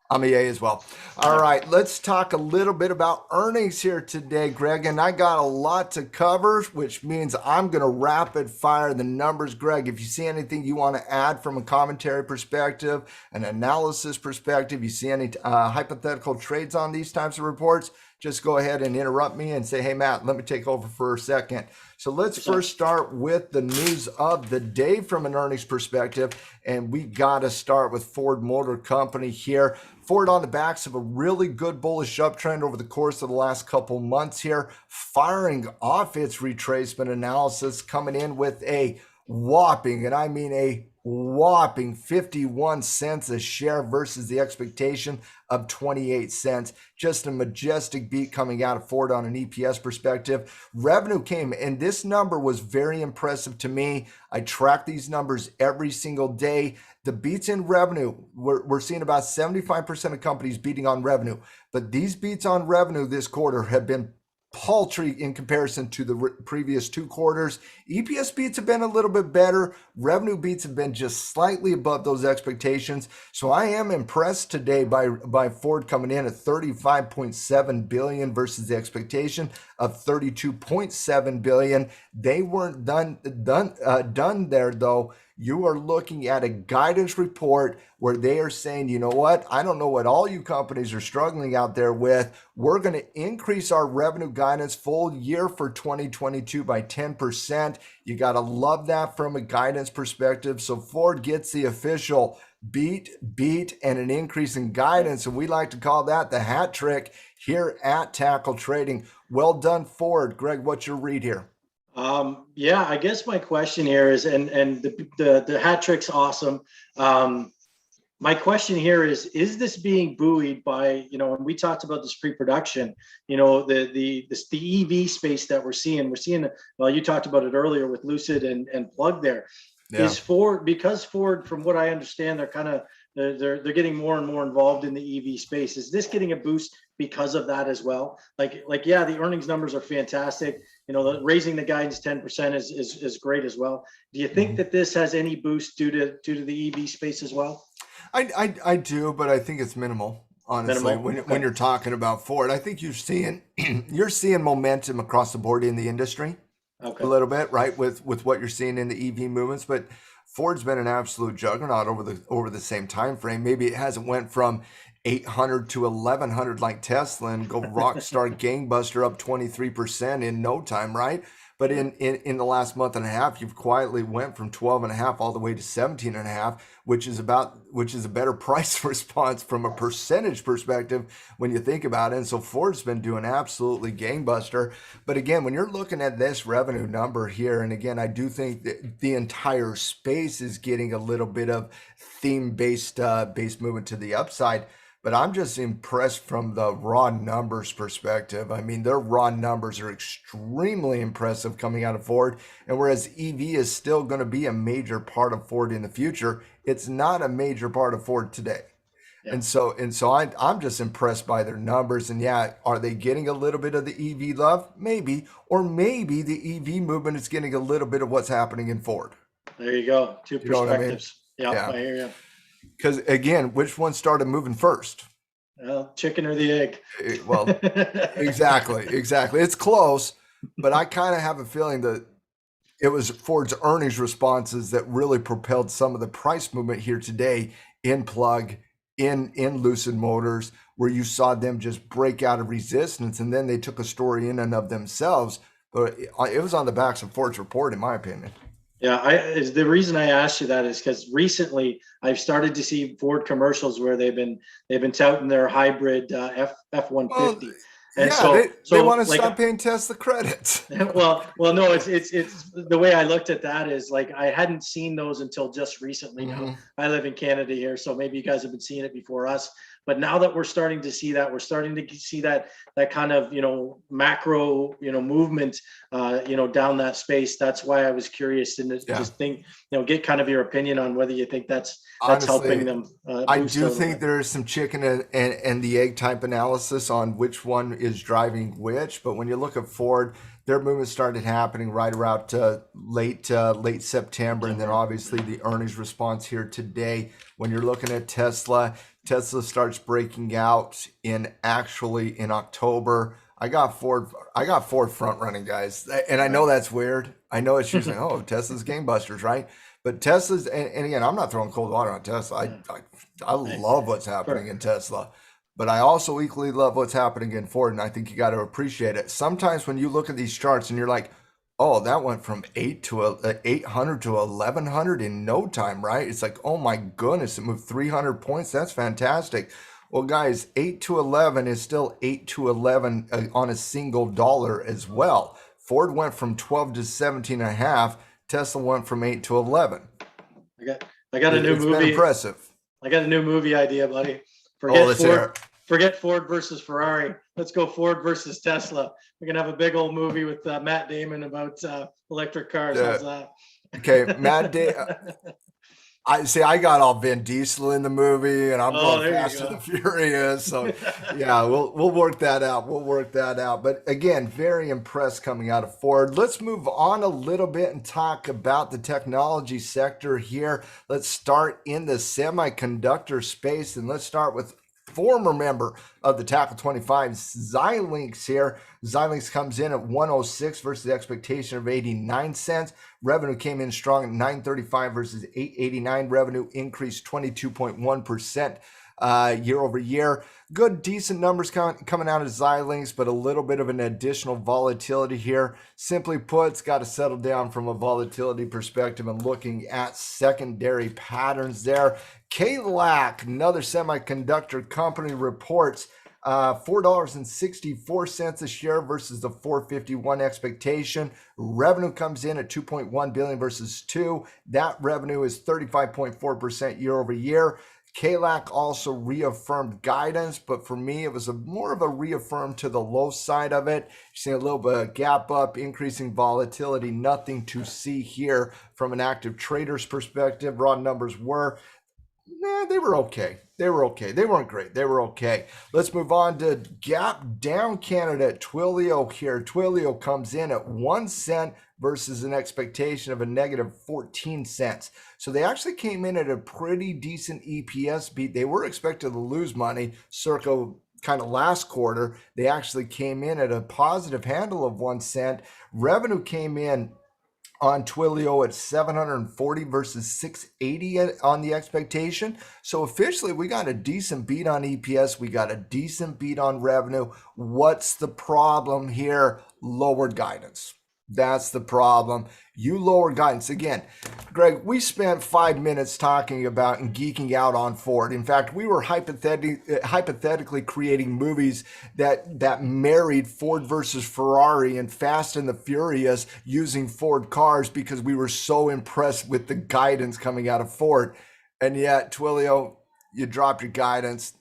S1: I'm a yay as well. All
S2: Yeah.
S1: right, let's talk a little bit about earnings here today, Greg. And I got a lot to cover, which means I'm going to rapid fire the numbers. Greg, if you see anything you want to add from a commentary perspective, an analysis perspective, you see any hypothetical trades on these types of reports, just go ahead and interrupt me and say, hey, Matt, let me take over for a second. So let's first start with the news of the day from an earnings perspective. And we got to start with Ford Motor Company here. Ford on the backs of a really good bullish uptrend over the course of the last couple months here, firing off its retracement analysis, coming in with a whopping, and I mean a whopping 51 cents a share versus the expectation of 28 cents. Just a majestic beat coming out of Ford on an EPS perspective. Revenue came, and this number was very impressive to me. I track these numbers every single day. The beats in revenue, we're seeing about 75% of companies beating on revenue, but these beats on revenue this quarter have been paltry in comparison to the previous two quarters. EPS beats have been a little bit better. Revenue beats have been just slightly above those expectations. So I am impressed today by Ford coming in at 35.7 billion versus the expectation of 32.7 billion. They weren't done there though. You are looking at a guidance report where they are saying, you know what? I don't know what all you companies are struggling out there with. We're going to increase our revenue guidance full year for 2022 by 10%. You got to love that from a guidance perspective. So Ford gets the official beat, and an increase in guidance. And we like to call that the hat trick here at Tackle Trading. Well done, Ford. Greg, what's your read here?
S2: Yeah, I guess my question here is, and the hat trick's awesome. My question here is this being buoyed by, when we talked about this pre-production, the EV space that we're seeing, well, you talked about it earlier with Lucid and Plug there.
S1: Yeah.
S2: Is Ford, because Ford, from what I understand, they're getting more and more involved in the EV space. Is this getting a boost because of that as well? Like yeah, the earnings numbers are fantastic. Raising the guidance 10% is great as well. Do you think that this has any boost due to the EV space as well?
S1: I do, but I think it's minimal. Honestly,
S2: Minimal.
S1: when
S2: Okay.
S1: you're talking about Ford, I think you're seeing momentum across the board in the industry a
S2: Okay.
S1: little bit, right? With what you're seeing in the EV movements, but Ford's been an absolute juggernaut over the same time frame. Maybe it hasn't went from 800 to 1100 like Tesla and go rock star gangbuster up 23% in no time, right? But
S2: Yeah.
S1: in the last month and a half, you've quietly went from 12 and a half all the way to 17 and a half, which is a better price response from a percentage perspective when you think about it. And so Ford's been doing absolutely gangbuster. But again, when you're looking at this revenue number here, and again, I do think that the entire space is getting a little bit of theme-based movement to the upside. But I'm just impressed from the raw numbers perspective. I mean, their raw numbers are extremely impressive coming out of Ford. And whereas EV is still going to be a major part of Ford in the future, it's not a major part of Ford today.
S2: Yeah.
S1: I'm just impressed by their numbers. And yeah, are they getting a little bit of the EV love? Maybe. Or maybe the EV movement is getting a little bit of what's happening in Ford.
S2: There you go. Two
S1: You know what I mean?
S2: perspectives. Yeah,
S1: Yeah.
S2: I hear you.
S1: Because again, which one started moving first?
S2: Well, chicken or the egg.
S1: Well, exactly, exactly. It's close, but I kind of have a feeling that it was Ford's earnings responses that really propelled some of the price movement here today in Plug, in Lucid Motors, where you saw them just break out of resistance, and then they took a story in and of themselves. But it was on the backs of Ford's report, in my opinion.
S2: Yeah, is the reason I asked you that is because recently I've started to see Ford commercials where they've been touting their hybrid
S1: Well,
S2: F-150, and
S1: yeah,
S2: so
S1: they want to
S2: like
S1: stop paying Tesla credits.
S2: well, no, it's the way I looked at that is like I hadn't seen those until just recently. Now
S1: Mhm.
S2: I live in Canada here, so maybe you guys have been seeing it before us. But now that we're starting to see that, we're starting to see that kind of macro movement down that space. That's why I was curious to
S1: Yeah,
S2: just think get kind of your opinion on whether you think that's helping
S1: honestly,
S2: them
S1: I
S2: boost a
S1: do
S2: little
S1: think
S2: bit.
S1: there is some chicken and the egg type analysis on which one is driving which. But when you look at Ford, their movement started happening right around late September, and then
S2: September.
S1: obviously the earnings response here today. When you're looking at Tesla, Tesla starts breaking out in October. I got Ford front running, guys, and I know
S2: Right.
S1: that's weird. I know it's usually Tesla's game busters, right? But Tesla's, and again, I'm not throwing cold water on Tesla.
S2: Yeah.
S1: I
S2: Right.
S1: love what's happening
S2: For
S1: in Tesla, but I also equally love what's happening in Ford, and I think you got to appreciate it. Sometimes when you look at these charts and you're like, oh, that went from 800 to 1100 in no time, right? It's like, oh my goodness, it moved 300 points. That's fantastic. Well, guys, 8 to 11 is still 8 to 11 on a single dollar as well. Ford went from 12 to 17 and a half. Tesla went from 8 to 11.
S2: I got I got a new
S1: It's been
S2: movie.
S1: impressive.
S2: I got a new movie idea, buddy.
S1: Oh,
S2: Forget
S1: let's hear
S2: Ford.
S1: it.
S2: Forget Ford versus Ferrari. Let's go Ford versus Tesla. We're gonna have a big old movie with Matt Damon about electric cars.
S1: Uh,
S2: How's that?
S1: okay, I see. I got all Vin Diesel in the movie, and I'm
S2: Oh,
S1: going
S2: there you
S1: Fast and the
S2: go.
S1: Furious. So, yeah, we'll work that out. We'll work that out. But again, very impressed coming out of Ford. Let's move on a little bit and talk about the technology sector here. Let's start in the semiconductor space, and let's start with former member of the Tackle 25, Xilinx here. Xilinx comes in at 106 versus the expectation of 89 cents. Revenue came in strong at 935 versus 889. Revenue increased 22.1% year over year. Good, decent numbers coming out of Xilinx, but a little bit of an additional volatility here. Simply put, it's got to settle down from a volatility perspective and looking at secondary patterns there. KLAC, another semiconductor company, reports $4.64 a share versus the 451 expectation. Revenue comes in at 2.1 billion versus 2. That revenue is 35.4% year over year. KLAC also reaffirmed guidance, but for me, it was more of a reaffirm to the low side of it. You're seeing a little bit of gap up, increasing volatility, nothing to see here from an active trader's perspective. Raw numbers were they were okay. They were okay. They weren't great. They were okay. Let's move on to Gap Down Canada. Twilio here. Twilio comes in at 1 cent versus an expectation of a negative 14 cents. So they actually came in at a pretty decent EPS beat. They were expected to lose money circa kind of last quarter. They actually came in at a positive handle of 1 cent. Revenue came in on Twilio at 740 versus 680 on the expectation. So officially, we got a decent beat on EPS. We got a decent beat on revenue. What's the problem here? Lowered guidance. That's the problem. You lower guidance. Again, Greg, we spent 5 minutes talking about and geeking out on Ford. In fact, we were hypothetically creating movies that married Ford versus Ferrari and Fast and the Furious using Ford cars because we were so impressed with the guidance coming out of Ford. And yet, Twilio, you dropped your guidance.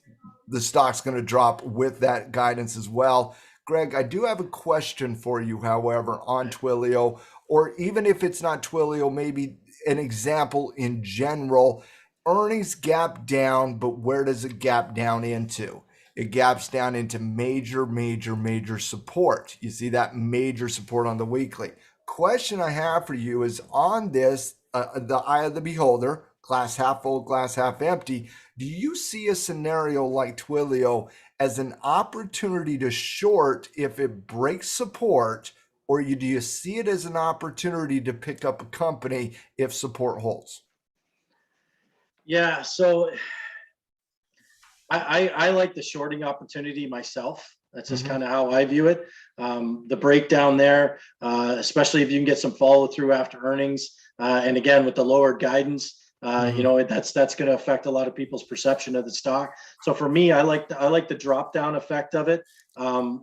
S1: The stock's going to drop with that guidance as well. Greg, I do have a question for you, however, on Twilio, or even if it's not Twilio, maybe an example in general. Earnings gap down, but where does it gap down into? It gaps down into major, major, major support. You see that major support on the weekly. Question I have for you is on this, the eye of the beholder, glass half full, glass half empty. Do you see a scenario like Twilio as an opportunity to short if it breaks support, or do you see it as an opportunity to pick up a company if support holds?
S2: Yeah, so I like the shorting opportunity myself. That's just
S1: Mm-hmm.
S2: kind of how I view it. The breakdown there, especially if you can get some follow through after earnings, and again with the lowered guidance,
S1: Mm-hmm.
S2: that's going to affect a lot of people's perception of the stock. So for me, I like the drop down effect of it.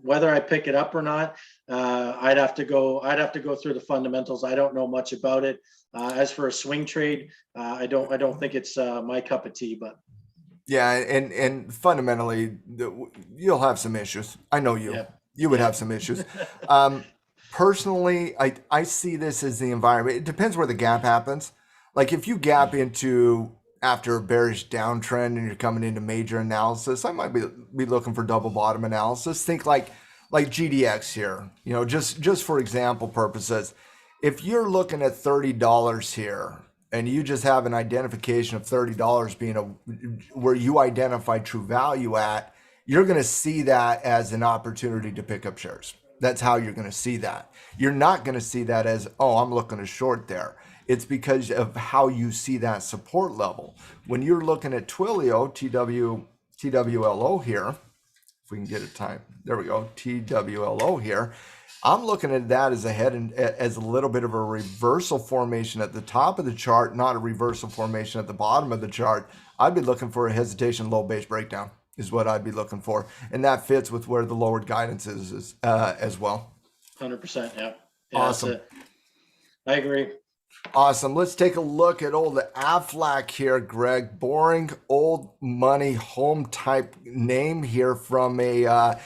S2: Whether I pick it up or not, I'd have to go through the fundamentals. I don't know much about it. As for a swing trade, I don't think it's my cup of tea, but.
S1: Yeah, and fundamentally, you'll have some issues. I know you.
S2: Yeah.
S1: You would
S2: Yeah.
S1: have some issues. Um, Personally, I see this as the environment. It depends where the gap happens. Like if you gap into after a bearish downtrend and you're coming into major analysis, I might be looking for double bottom analysis. Think like GDX here. You know, just for example purposes, if you're looking at $30 here and you just have an identification of $30 being where you identify true value at, you're going to see that as an opportunity to pick up shares. That's how you're going to see that. You're not going to see that as, oh, I'm looking to short there. It's because of how you see that support level. When you're looking at Twilio, TWLO here, if we can get a time, there we go, TWLO here. I'm looking at that as a head and as a little bit of a reversal formation at the top of the chart, not a reversal formation at the bottom of the chart. I'd be looking for a hesitation low base breakdown is what I'd be looking for, and that fits with where the lowered guidance is as well.
S2: 100%. Yeah. Yeah.
S1: Awesome.
S2: I agree.
S1: Awesome. Let's take a look at old Aflac here, Greg. Boring old money home type name here from a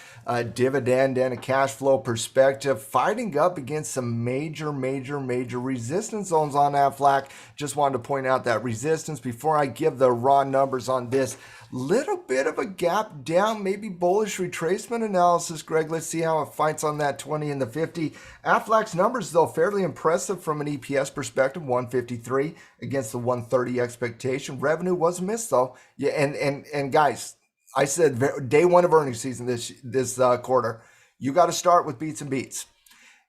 S1: dividend and a cash flow perspective, fighting up against some major resistance zones on Aflac. Just wanted to point out that resistance before I give the raw numbers on this. Little bit of a gap down, maybe bullish retracement analysis, Greg. Let's see how it fights on that 20 and the 50. Aflac's numbers, though, fairly impressive from an EPS perspective, 153 against the 130 expectation. Revenue was missed, though. Yeah, and guys, I said day one of earnings season this quarter, you got to start with beats and beats.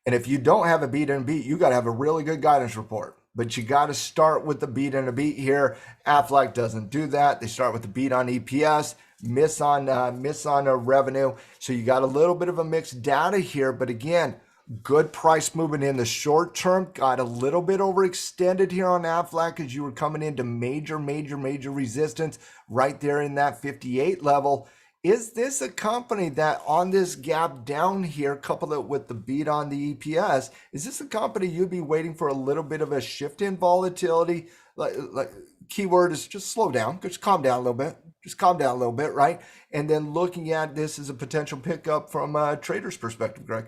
S1: And if you don't have a beat and a beat, you got to have a really good guidance report. But you got to start with the beat and a beat here. Aflac doesn't do that. They start with the beat on EPS, miss on a revenue. So you got a little bit of a mixed data here. But again, good price movement in the short term. Got a little bit overextended here on Aflac as you were coming into major resistance right there in that 58 level. Is this a company that on this gap down here, coupled it with the beat on the EPS, is this a company you'd be waiting for a little bit of a shift in volatility? Like keyword is just slow down, just calm down a little bit, right? And then looking at this as a potential pickup from a trader's perspective, Greg.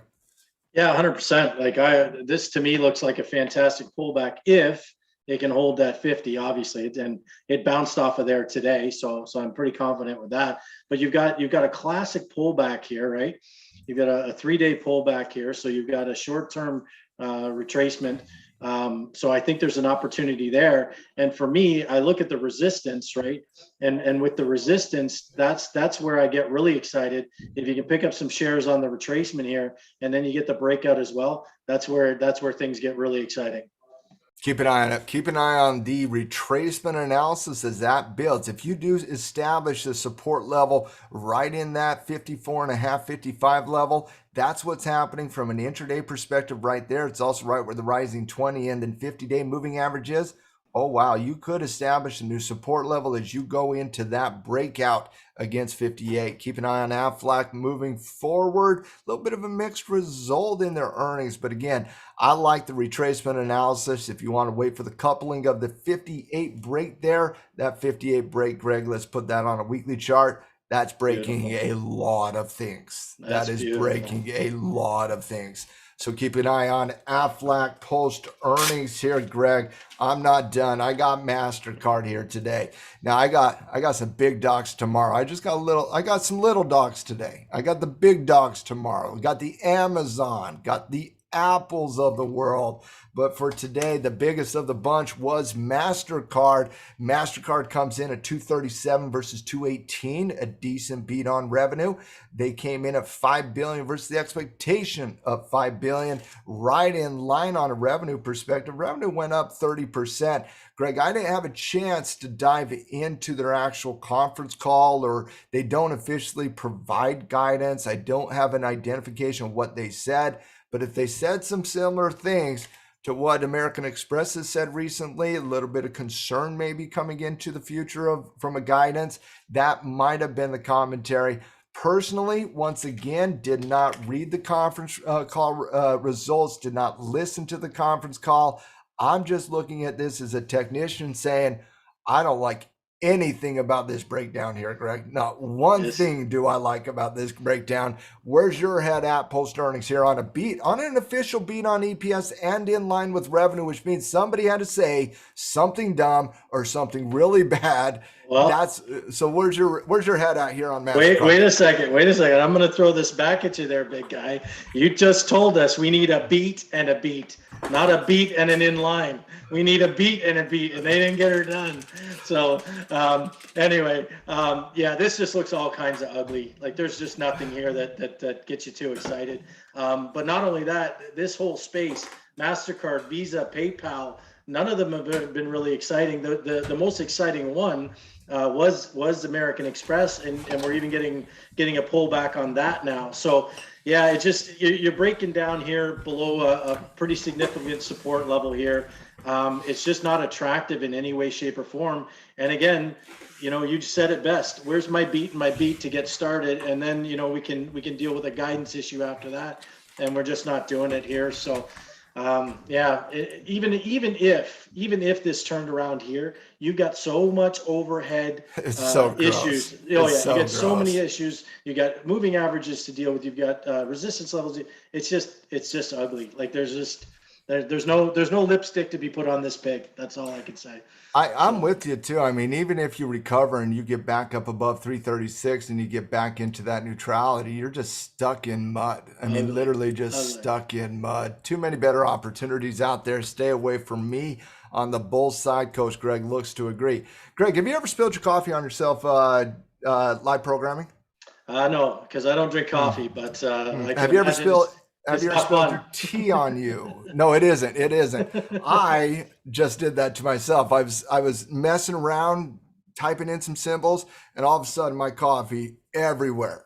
S2: Yeah, 100%. This to me looks like a fantastic pullback if it can hold that 50, obviously, and it bounced off of there today. So I'm pretty confident with that. But you've got a classic pullback here, right? You've got a 3-day pullback here. So you've got a short-term retracement. So I think there's an opportunity there. And for me, I look at the resistance, right? And with the resistance, that's where I get really excited. If you can pick up some shares on the retracement here, and then you get the breakout as well, that's where things get really exciting.
S1: Keep an eye on it. Keep an eye on the retracement analysis as that builds. If you do establish the support level right in that 54.5, 55 level, that's what's happening from an intraday perspective right there. It's also right where the rising 20 and then 50-day moving average is. Oh, wow, you could establish a new support level as you go into that breakout against 58. Keep an eye on Aflac moving forward. A little bit of a mixed result in their earnings. But again, I like the retracement analysis. If you want to wait for the coupling of the 58 break there, that 58 break, Greg, let's put that on a weekly chart. That's breaking a lot of things. That is breaking a lot of things. So keep an eye on Aflac post earnings here, Greg. I'm not done. I got MasterCard here today. Now I got some big docs tomorrow. I got some little docs today. I got the big docs tomorrow. We got the Amazon, got the Apples of the world. But for today, the biggest of the bunch was MasterCard. MasterCard comes in at 237 versus 218, a decent beat on revenue. They came in at 5 billion versus the expectation of 5 billion, right in line on a revenue perspective. Revenue went up 30%. Greg, I didn't have a chance to dive into their actual conference call, or they don't officially provide guidance. I don't have an identification of what they said. But if they said some similar things to what American Express has said recently, a little bit of concern maybe coming into the future from a guidance, that might have been the commentary. Personally, once again, did not read the conference call results, did not listen to the conference call. I'm just looking at this as a technician saying, I don't like anything about this breakdown here, Greg. Not one thing do I like about this breakdown. Where's your head at post earnings here on a beat, on an official beat on EPS and in line with revenue, which means somebody had to say something dumb or something really bad. Well, so where's your head at here on MasterCard?
S2: Wait a second. I'm going to throw this back at you there, big guy. You just told us we need a beat and a beat, not a beat and an inline. We need a beat and a beat, and they didn't get her done. So anyway, this just looks all kinds of ugly. Like there's just nothing here that gets you too excited. But not only that, this whole space, MasterCard, Visa, PayPal, none of them have been really exciting. The most exciting one was American Express, and we're even getting a pullback on that now. So yeah, it just you're breaking down here below a pretty significant support level here. It's just not attractive in any way, shape, or form. And again, you said it best. Where's my beat and my beat to get started, and then we can deal with a guidance issue after that. And we're just not doing it here. So. Even if this turned around here, you've got so much overhead issues. You got so many issues. You got moving averages to deal with. You've got resistance levels. It's just ugly. Like there's no lipstick to be put on this pig. That's all I can say.
S1: I'm with you too. I mean, even if you recover and you get back up above 336 and you get back into that neutrality, you're just stuck in mud. I mean, literally just stuck in mud. Too many better opportunities out there. Stay away from me on the bull side. Coach Greg looks to agree. Greg, have you ever spilled your coffee on yourself live programming?
S2: No, because I don't drink coffie. But
S1: have you ever spilled? Have you ever spilled your tea on you? No, it isn't. It isn't. I just did that to myself. I was messing around, typing in some symbols, and all of a sudden my coffee everywhere,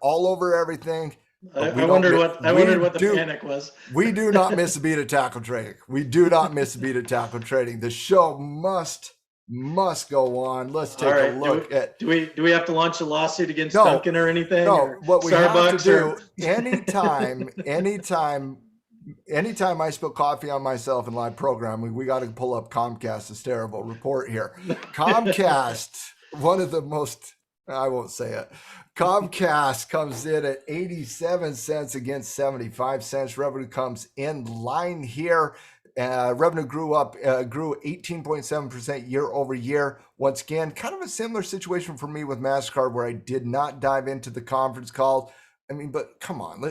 S1: all over everything.
S2: I wondered what the panic was.
S1: We do not miss a beat of tackle trading. The show must go on. Let's take a look at.
S2: Do we have to launch a lawsuit against Duncan or anything?
S1: No,
S2: or
S1: what we
S2: Starbucks
S1: have to do anytime I spill coffee on myself in live programming, we got to pull up Comcast hysterical report here. Comcast, one of the most, I won't say it. Comcast comes in at 87 cents against 75 cents. Revenue comes in line here. Revenue grew 18.7% year over year. Once again, kind of a similar situation for me with MasterCard, where I did not dive into the conference calls. I mean, but come on,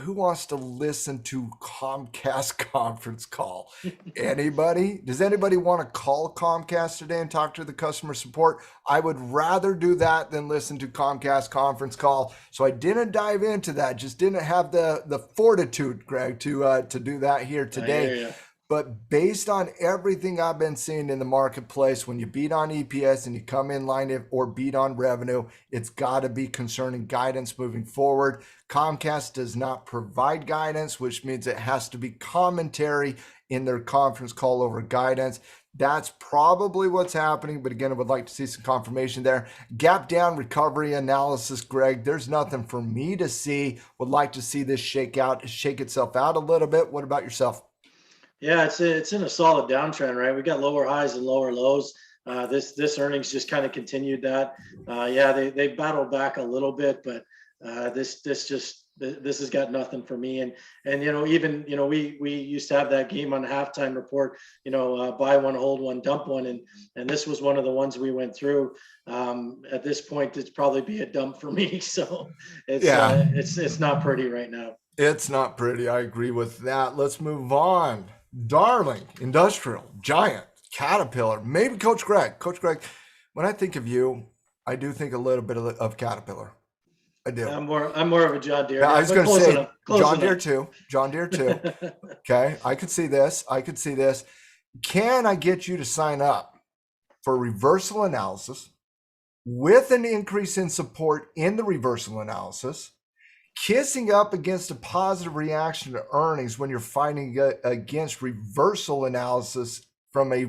S1: who wants to listen to Comcast conference call? Anybody? Does anybody want to call Comcast today and talk to the customer support? I would rather do that than listen to Comcast conference call. So I didn't dive into that. Just didn't have the fortitude, Greg, to do that here today. But based on everything I've been seeing in the marketplace, when you beat on EPS and you come in line or beat on revenue, it's got to be concerning guidance moving forward. Comcast does not provide guidance, which means it has to be commentary in their conference call over guidance. That's probably what's happening. But again, I would like to see some confirmation there. Gap down recovery analysis, Greg. There's nothing for me to see. Would like to see this shake itself out a little bit. What about yourself?
S2: Yeah, it's in a solid downtrend, right? We got lower highs and lower lows. This earnings just kind of continued that. They battled back a little bit, but this has got nothing for me. And we used to have that game on the halftime report. Buy one, hold one, dump one, and this was one of the ones we went through. At this point, it's probably be a dump for me. So it's not pretty right now.
S1: It's not pretty. I agree with that. Let's move on. Darling, industrial, giant, Caterpillar, maybe Coach Greg. Coach Greg, when I think of you, I do think a little bit of Caterpillar. I do.
S2: I'm more of a John Deere
S1: Now, I
S2: guy,
S1: was
S2: but
S1: going to
S2: close
S1: say
S2: enough. Close
S1: John Deere
S2: enough.
S1: too. John Deere too. Okay. I could see this. I could see this. Can I get you to sign up for reversal analysis with an increase in support in the reversal analysis, kissing up against a positive reaction to earnings when you're fighting against reversal analysis from a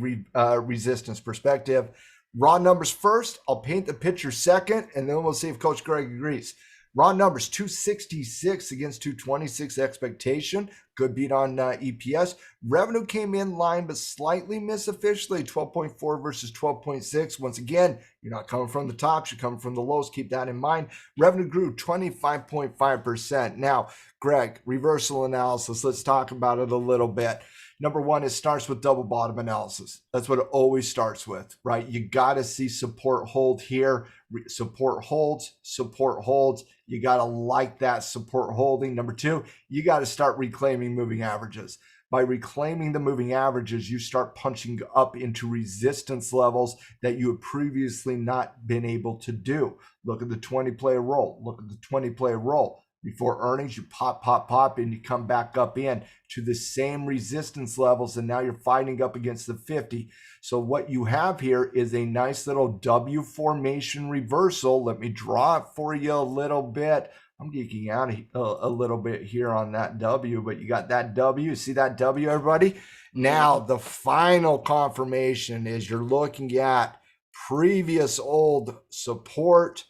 S1: resistance perspective? Raw numbers first. I'll paint the picture second, and then we'll see if Coach Greg agrees. Raw numbers 266 against 226 expectation. Good beat on EPS. Revenue came in line, but slightly missed officially. 12.4 versus 12.6. Once again, you're not coming from the tops, you're coming from the lows. Keep that in mind. Revenue grew 25.5%. Now, Greg, reversal analysis. Let's talk about it a little bit. Number one, it starts with double bottom analysis. That's what it always starts with, right? You got to see support hold here. Support holds, support holds. You got to like that support holding. Number two, you got to start reclaiming moving averages. By reclaiming the moving averages, you start punching up into resistance levels that you have previously not been able to do. Look at the 20-player roll. Look at the 20-player roll. Before earnings, you pop, and you come back up in to the same resistance levels, and now you're fighting up against the 50. So what you have here is a nice little W formation reversal. Let me draw it for you a little bit. I'm geeking out a little bit here on that W, but you got that W. See that W, everybody? Now, the final confirmation is you're looking at previous old support,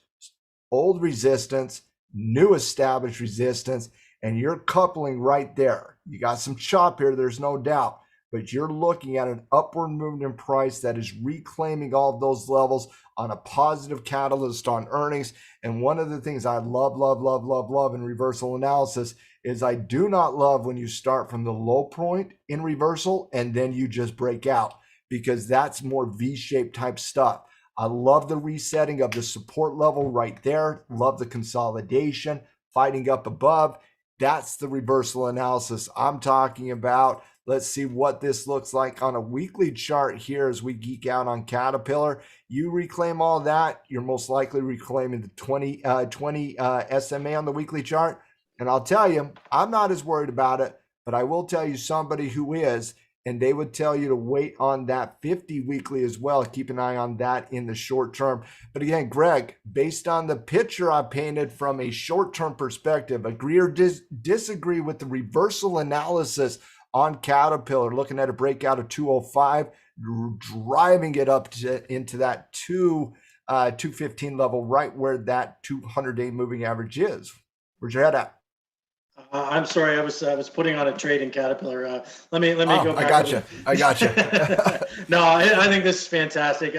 S1: old resistance, new established resistance, and you're coupling right there. You got some chop here, there's no doubt, but you're looking at an upward movement in price that is reclaiming all of those levels on a positive catalyst on earnings. And one of the things I love in reversal analysis is I do not love when you start from the low point in reversal and then you just break out, because that's more V-shaped type stuff. I love the resetting of the support level right there. Love the consolidation, fighting up above. That's the reversal analysis I'm talking about. Let's see what this looks like on a weekly chart here as we geek out on Caterpillar. You reclaim all that, you're most likely reclaiming the 20 SMA on the weekly chart. And I'll tell you, I'm not as worried about it, but I will tell you somebody who is, and they would tell you to wait on that 50 weekly as well. Keep an eye on that in the short term. But again, Greg, based on the picture I painted from a short-term perspective, agree or disagree with the reversal analysis on Caterpillar, looking at a breakout of 205, driving it up into that 215 level, right where that 200-day moving average is. Where's your head at?
S2: I'm sorry, I was putting on a trade in Caterpillar. Let me go back.
S1: I got you.
S2: No, I think this is fantastic.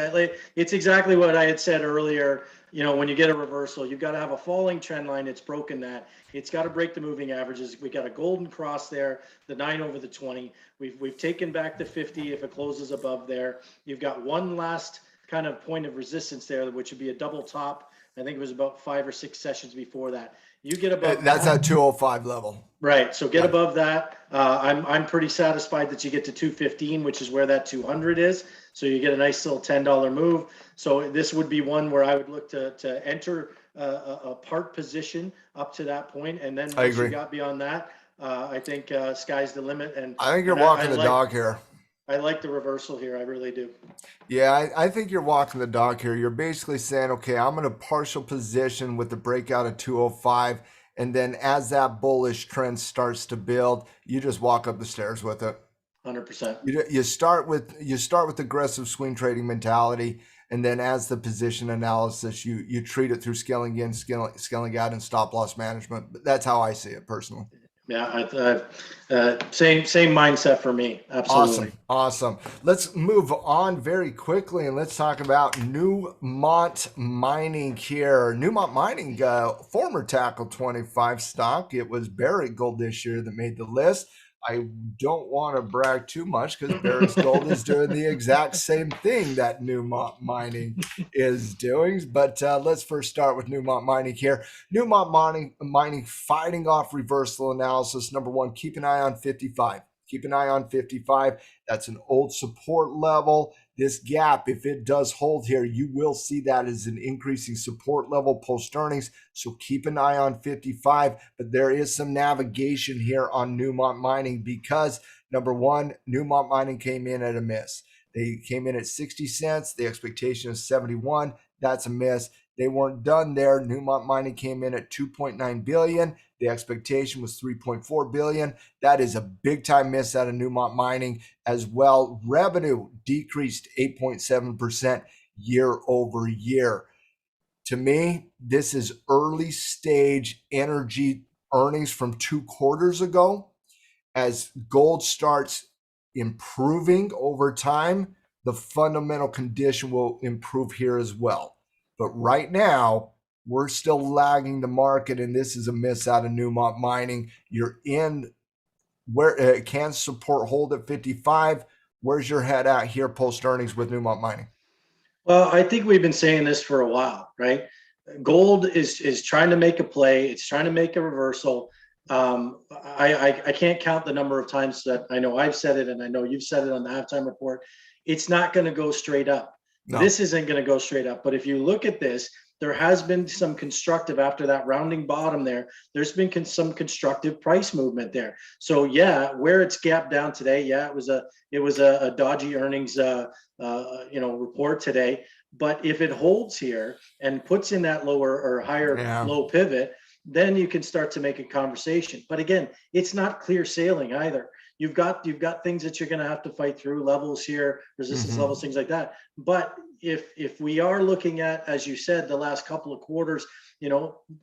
S2: It's exactly what I had said earlier. You know, when you get a reversal, you've got to have a falling trend line. It's broken that. It's got to break the moving averages. We got a golden cross there, the 9 over the 20. We've taken back the 50 if it closes above there. You've got one last kind of point of resistance there, which would be a double top. I think it was about 5 or 6 sessions before that. You get above
S1: that's that 205 level.
S2: Right. So get above that. I'm pretty satisfied that you get to 215, which is where that 200 is. So you get a nice little $10 move. So this would be one where I would look to enter a part position up to that point, and then once you got beyond that, I think sky's the limit. And
S1: I think you're walking the dog here.
S2: I like the reversal here. I really do.
S1: Yeah, I think you're walking the dog here. You're basically saying, okay, I'm in a partial position with the breakout of 205. And then as that bullish trend starts to build, you just walk up the stairs with it.
S2: 100%.
S1: You start with aggressive swing trading mentality. And then as the position analysis, you treat it through scaling in, scaling out, and stop loss management. But that's how I see it personally.
S2: Yeah, same mindset for me. Absolutely.
S1: Awesome. Let's move on very quickly and let's talk about Newmont Mining here. Newmont Mining, former Tackle 25 stock. It was Barrick Gold this year that made the list. I don't want to brag too much because Barrick's Gold is doing the exact same thing that Newmont Mining is doing. But let's first start with Newmont Mining here. Newmont Mining fighting off reversal analysis. Number one, keep an eye on 55. Keep an eye on 55. That's an old support level. This gap, if it does hold here, you will see that as an increasing support level post earnings. So keep an eye on 55. But there is some navigation here on Newmont Mining because number one, Newmont Mining came in at a miss. They came in at 60 cents. The expectation is 71. That's a miss. They weren't done there. Newmont Mining came in at 2.9 billion. The expectation was 3.4 billion. That is a big time miss out of Newmont Mining as well. Revenue decreased 8.7% year over year. To me, this is early stage energy earnings from 2 quarters ago. As gold starts improving over time, the fundamental condition will improve here as well. But right now, we're still lagging the market, and this is a miss out of Newmont Mining. You're in where it can support hold at 55. Where's your head at here post earnings with Newmont Mining?
S2: Well, I think we've been saying this for a while, right? Gold is trying to make a play. It's trying to make a reversal. I can't count the number of times that I know I've said it, and I know you've said it on the halftime report. It's not going to go straight up.
S1: No.
S2: This isn't going to go straight up. But if you look at this, there has been some constructive after that rounding bottom there. There's been some constructive price movement there. So yeah, where it's gapped down today, yeah, it was a dodgy earnings report today. But if it holds here and puts in that lower or higher low pivot, then you can start to make a conversation. But again, it's not clear sailing either. You've got things that you're going to have to fight through, levels here, resistance levels, things like that. But if we are looking at, as you said, the last couple of quarters,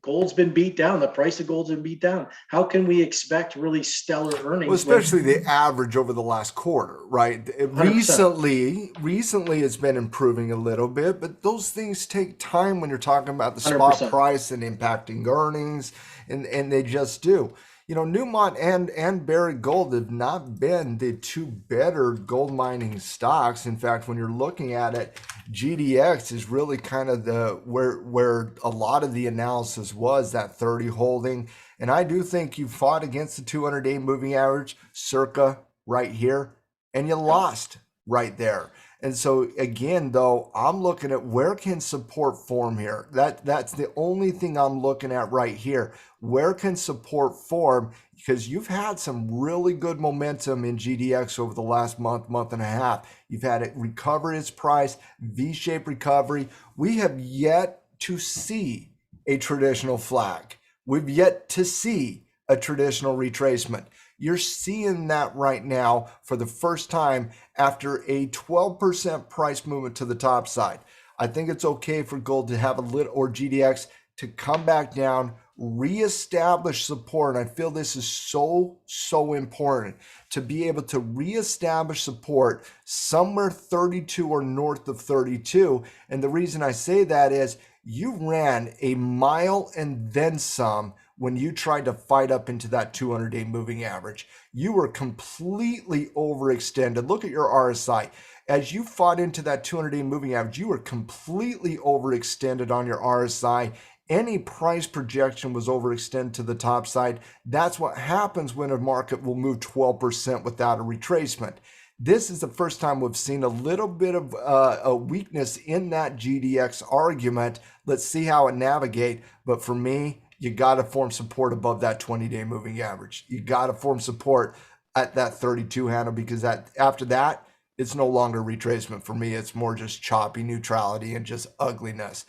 S2: gold's been beat down. The price of gold's been beat down. How can we expect really stellar earnings?
S1: Well, especially the average over the last quarter, right? 100%. Recently it's been improving a little bit, but those things take time when you're talking about the spot
S2: 100%.
S1: price and impacting earnings, and they just do. Newmont and Barrick Gold have not been the two better gold mining stocks. In fact, when you're looking at it, GDX is really kind of where a lot of the analysis was, that 30 holding. And I do think you fought against the 200-day moving average circa right here, and you lost right there. And so again, though, I'm looking at where can support form here. That's the only thing I'm looking at right here. Where can support form? Because you've had some really good momentum in GDX over the last month and a half. You've had it recover its price, V-shaped recovery. We have yet to see a traditional flag. We've yet to see a traditional retracement. You're seeing that right now for the first time after a 12% price movement to the top side. I think it's okay for gold to have a little, or GDX to come back down, reestablish support. And I feel this is so important to be able to reestablish support somewhere 32 or north of 32. And the reason I say that is you ran a mile and then some when you tried to fight up into that 200-day moving average. You were completely overextended. Look at your RSI. As you fought into that 200-day moving average, you were completely overextended on your RSI. Any price projection was overextended to the top side. That's what happens when a market will move 12% without a retracement. This is the first time we've seen a little bit of a weakness in that GDX argument. Let's see how it navigates. But for me, you got to form support above that 20-day moving average. You got to form support at that 32 handle, because after that, it's no longer retracement for me. It's more just choppy neutrality and just ugliness.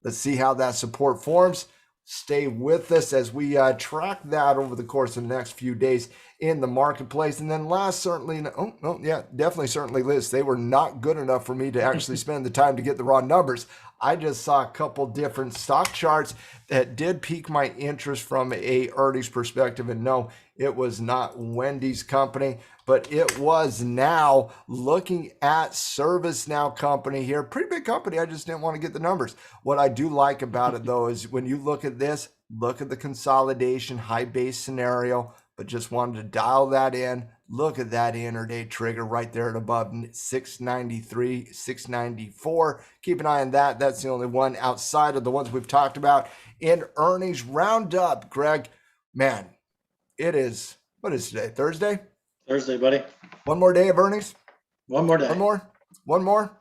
S1: Let's see how that support forms. Stay with us as we track that over the course of the next few days in the marketplace. And then certainly Liz, they were not good enough for me to actually spend the time to get the raw numbers. I just saw a couple different stock charts that did pique my interest from a earnings perspective. And no, it was not Wendy's company, but it was now looking at ServiceNow company here. Pretty big company. I just didn't want to get the numbers. What I do like about it, though, is when you look at this, look at the consolidation, high base scenario, but just wanted to dial that in. Look at that intraday trigger right there at above 693, 694. Keep an eye on that. That's the only one outside of the ones we've talked about in earnings roundup. Greg, man, it is, what is today? Thursday?
S2: Thursday, buddy.
S1: One more day of earnings?
S2: One more day.
S1: One more?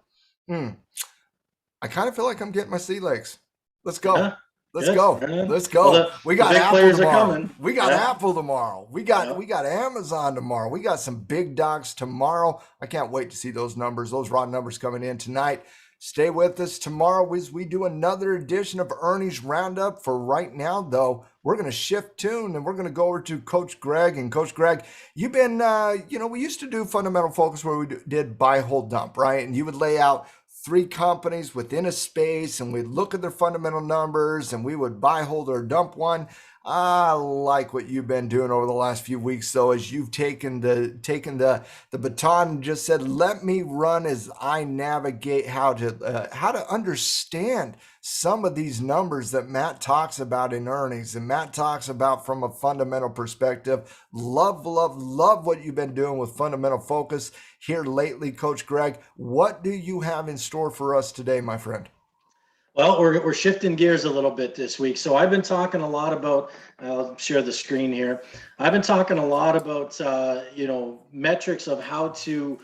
S1: I kind of feel like I'm getting my sea legs. Let's go.
S2: Yeah.
S1: Let's
S2: Good.
S1: go.
S2: Right.
S1: Let's go.
S2: Well,
S1: we got
S2: big
S1: Apple
S2: players
S1: tomorrow.
S2: are coming.
S1: We got Apple tomorrow. We got Amazon tomorrow. We got some big dogs tomorrow. I can't wait to see those numbers, those raw numbers coming in tonight. Stay with us tomorrow as we do another edition of Earnings Roundup. For right now, though, we're going to shift tune and we're going to go over to Coach Greg. And Coach Greg, you've been, we used to do fundamental focus where we did buy, hold, dump, right? And you would lay out 3 companies within a space and we'd look at their fundamental numbers and we would buy, hold, or dump one. I like what you've been doing over the last few weeks, though, as you've taken the baton and just said, let me run as I navigate how to understand some of these numbers that Matt talks about in earnings and Matt talks about from a fundamental perspective. Love what you've been doing with fundamental focus here lately, Coach Greg. What do you have in store for us today, my friend?
S2: Well, we're shifting gears a little bit this week. So I've been talking a lot about, I'll share the screen here. I've been talking a lot about, metrics of how to,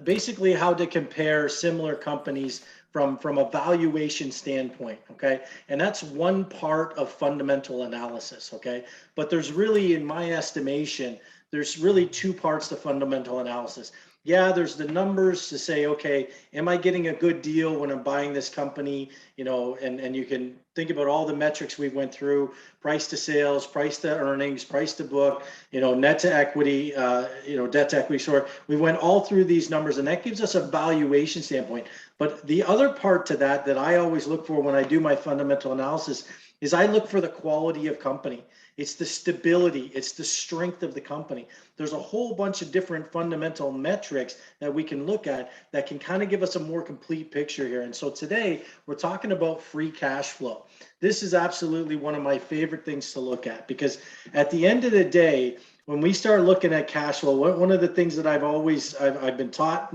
S2: basically how to compare similar companies from a valuation standpoint, okay? And that's one part of fundamental analysis, okay? But there's really, in my estimation, there's really 2 parts to fundamental analysis. Yeah, there's the numbers to say, okay, am I getting a good deal when I'm buying this company? And you can think about all the metrics we went through: price to sales, price to earnings, price to book, net to equity, debt to equity. So we went all through these numbers, and that gives us a valuation standpoint. But the other part to that I always look for when I do my fundamental analysis is I look for the quality of company. It's the stability, it's the strength of the company. There's a whole bunch of different fundamental metrics that we can look at that can kind of give us a more complete picture here. And so today we're talking about free cash flow. This is absolutely one of my favorite things to look at, because at the end of the day, when we start looking at cash flow, one of the things that I've been taught,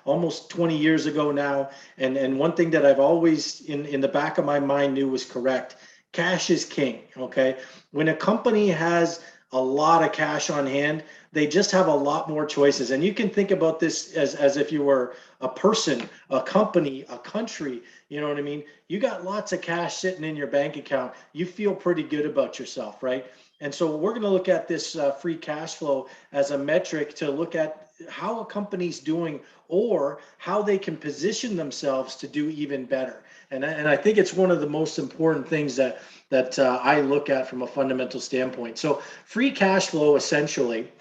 S2: almost 20 years ago now, and one thing that I've always in the back of my mind knew was correct: cash is king, okay? When a company has a lot of cash on hand, they just have a lot more choices. And you can think about this as if you were a person, a company, a country, you know what I mean? You got lots of cash sitting in your bank account. You feel pretty good about yourself, right? And so we're going to look at this free cash flow as a metric to look at how a company's doing or how they can position themselves to do even better. And I think it's one of the most important things that I look at from a fundamental standpoint. So free cash flow essentially,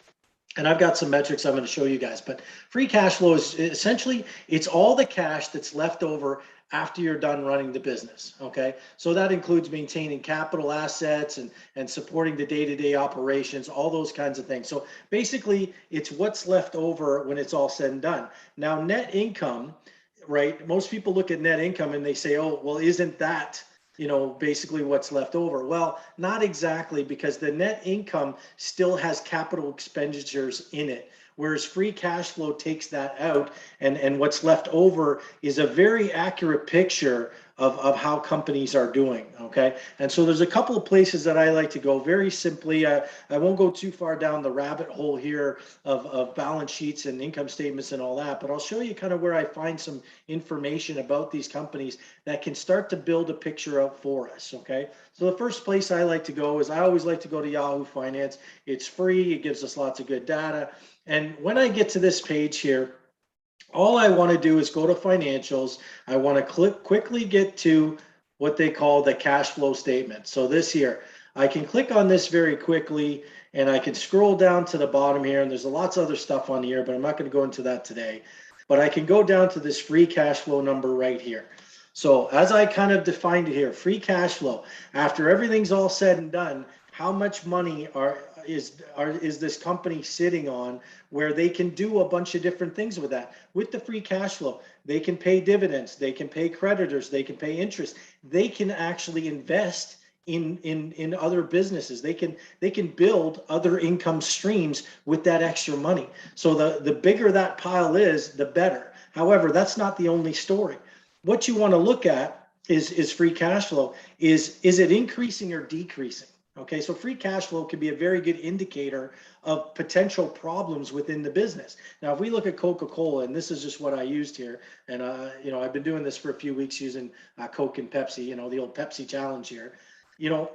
S2: and I've got some metrics I'm going to show you guys, but free cash flow is essentially, it's all the cash that's left over after you're done running the business, okay? So that includes maintaining capital assets and supporting the day-to-day operations, all those kinds of things. So basically, it's what's left over when it's all said and done. Now, net income, right? Most people look at net income and they say, oh, well, isn't that, basically what's left over? Well, not exactly, because the net income still has capital expenditures in it, whereas free cash flow takes that out, and what's left over is a very accurate picture of how companies are doing, okay? And so there's a couple of places that I like to go very simply. I won't go too far down the rabbit hole here of balance sheets and income statements and all that, but I'll show you kind of where I find some information about these companies that can start to build a picture out for us, okay? So the first place I like to go is I always like to go to Yahoo Finance. It's free, it gives us lots of good data. And when I get to this page here, all I want to do is go to financials. I want to quickly get to what they call the cash flow statement. So this here, I can click on this very quickly and I can scroll down to the bottom here, and there's lots of other stuff on here, but I'm not going to go into that today. But I can go down to this free cash flow number right here. So as I kind of defined it here, free cash flow, after everything's all said and done, how much money is this company sitting on where they can do a bunch of different things with that? With the free cash flow, they can pay dividends, they can pay creditors, they can pay interest, they can actually invest in other businesses. They can build other income streams with that extra money. So the bigger that pile is, the better. However, that's not the only story. What you want to look at is free cash flow. Is it increasing or decreasing? Okay, so free cash flow can be a very good indicator of potential problems within the business. Now, if we look at Coca-Cola, and this is just what I used here, and I've been doing this for a few weeks using Coke and Pepsi, the old Pepsi challenge here.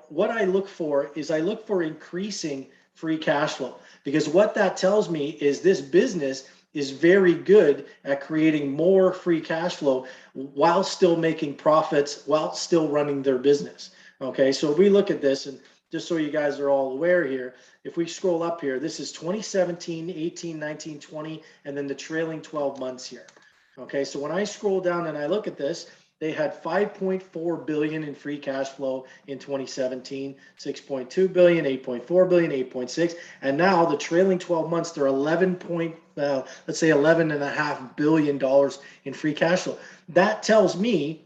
S2: What I look for is I look for increasing free cash flow, because what that tells me is this business is very good at creating more free cash flow while still making profits, while still running their business. Okay, so if we look at this, and just so you guys are all aware here, if we scroll up here, this is 2017, 18, 19, 20, and then the trailing 12 months here. Okay, so when I scroll down and I look at this, they had 5.4 billion in free cash flow in 2017, 6.2 billion, 8.4 billion, 8.6, and now the trailing 12 months they're let's say $11.5 billion in free cash flow. That tells me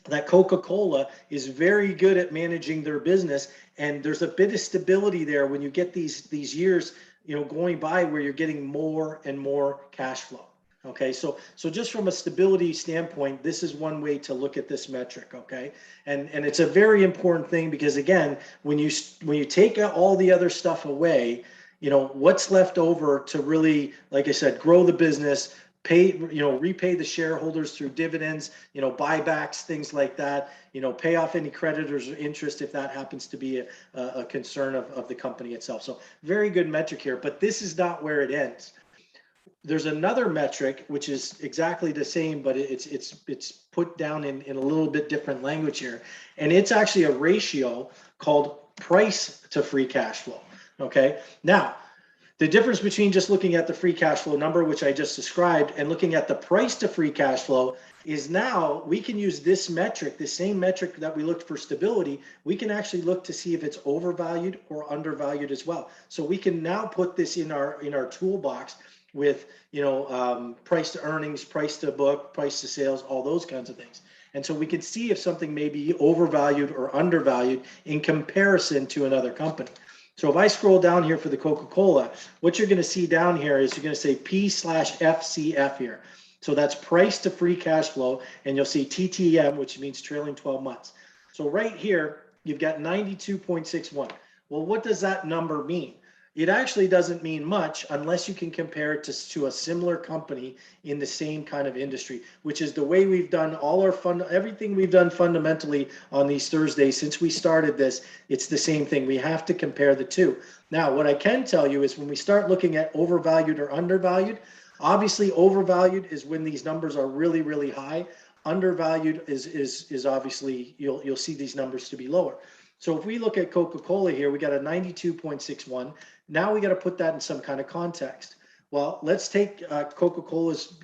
S2: that Coca-Cola is very good at managing their business, and there's a bit of stability there when you get these years going by where you're getting more and more cash flow. Okay, so just from a stability standpoint, this is one way to look at this metric. Okay, and it's a very important thing, because again, when you take all the other stuff away, what's left over to really, like I said, grow the business, repay the shareholders through dividends, buybacks, things like that, pay off any creditors or interest if that happens to be a concern of the company itself. So very good metric here, but this is not where it ends. There's another metric which is exactly the same, but it's put down in a little bit different language here, and it's actually a ratio called price to free cash flow. Okay, now the difference between just looking at the free cash flow number, which I just described, and looking at the price to free cash flow is now we can use this metric, the same metric that we looked for stability. We can actually look to see if it's overvalued or undervalued as well. So we can now put this in our toolbox with price to earnings, price to book, price to sales, all those kinds of things. And so we can see if something may be overvalued or undervalued in comparison to another company. So if I scroll down here for the Coca-Cola, what you're going to see down here is you're going to say P/FCF here. So that's price to free cash flow, and you'll see TTM, which means trailing 12 months. So right here, you've got 92.61. Well, what does that number mean? It actually doesn't mean much unless you can compare it to a similar company in the same kind of industry, which is the way we've done everything we've done fundamentally on these Thursdays since we started this. It's the same thing. We have to compare the two. Now, what I can tell you is when we start looking at overvalued or undervalued, obviously overvalued is when these numbers are really, really high. Undervalued is obviously you'll see these numbers to be lower. So if we look at Coca-Cola here, we got a 92.61. Now we got to put that in some kind of context. Well, let's take Coca-Cola's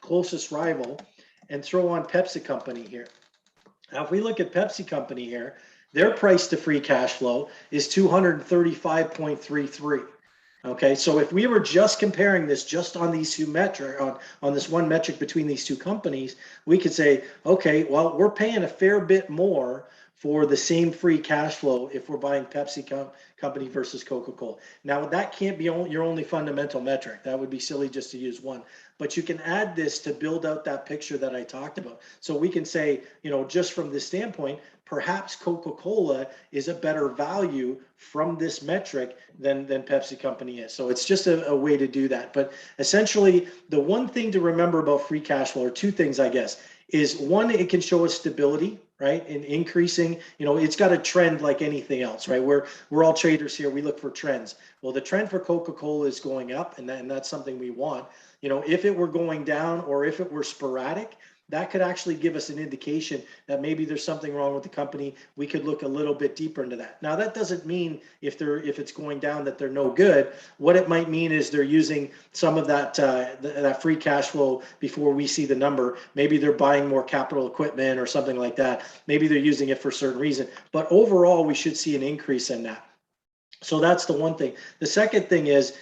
S2: closest rival and throw on Pepsi Company here. Now, if we look at Pepsi Company here, their price to free cash flow is 235.33. Okay, so if we were just comparing this just on these two on this one metric between these two companies, we could say, okay, well, we're paying a fair bit more for the same free cash flow if we're buying Pepsi Company versus Coca-Cola. Now, that can't be your only fundamental metric. That would be silly just to use one. But you can add this to build out that picture that I talked about. So we can say, just from this standpoint, perhaps Coca-Cola is a better value from this metric than Pepsi Company is. So it's just a way to do that. But essentially, the one thing to remember about free cash flow, or two things, I guess, is one, it can show us stability, right? In increasing, it's got a trend like anything else, right? We're all traders here. We look for trends. Well, the trend for Coca-Cola is going up, and that's something we want. If it were going down or if it were sporadic, that could actually give us an indication that maybe there's something wrong with the company. We could look a little bit deeper into that. Now, that doesn't mean if it's going down that they're no good. What it might mean is they're using some of that free cash flow before we see the number. Maybe they're buying more capital equipment or something like that. Maybe they're using it for a certain reason. But overall, we should see an increase in that. So that's the one thing. The second thing is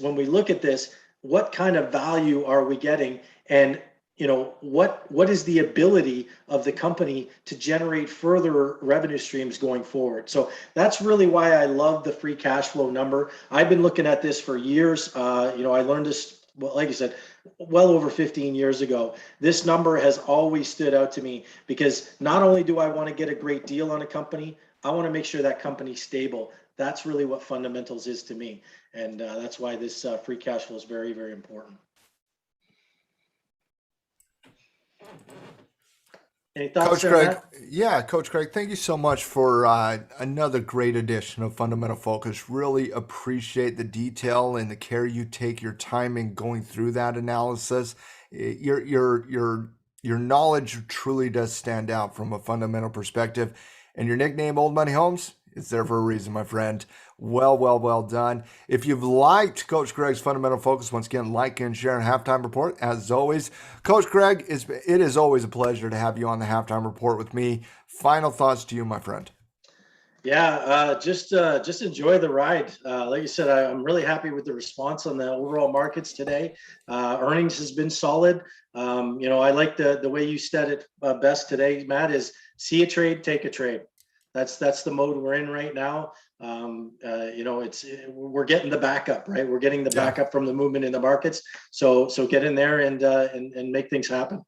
S2: when we look at this, what kind of value are we getting? And what is the ability of the company to generate further revenue streams going forward. So that's really why I love the free cash flow number. I've been looking at this for years. I learned this, well, like I said, well over 15 years ago. This number has always stood out to me because not only do I want to get a great deal on a company, I want to make sure that company's stable. That's really what fundamentals is to me. And that's why this free cash flow is very, very important. Any thoughts
S1: Coach
S2: there,
S1: Craig,
S2: Matt?
S1: yeah, Coach Craig, thank you so much for another great edition of Fundamental Focus. Really appreciate the detail and the care you take your time in going through that analysis. Your knowledge truly does stand out from a fundamental perspective. And your nickname, Old Money Holmes, is there for a reason, my friend. Well done. If you've liked Coach Greg's Fundamental Focus, once again, like and share and Halftime Report. As always, Coach Greg, it is always a pleasure to have you on the Halftime Report with me. Final thoughts to you, my friend.
S2: Yeah, just enjoy the ride. Like you said, I'm really happy with the response on the overall markets today. Earnings has been solid. I like the way you said it best today, Matt, is see a trade, take a trade. That's the mode we're in right now. We're getting the backup, right? We're getting the backup from the movement in the markets. So get in there and make things happen.